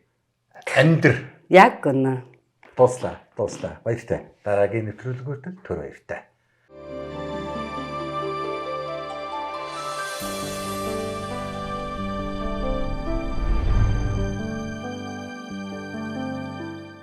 Амьдр. Яг гэнэ. Дуслаа. Баяртай. Дараагийн нэвтрүүлгүүдэд түр баяртай.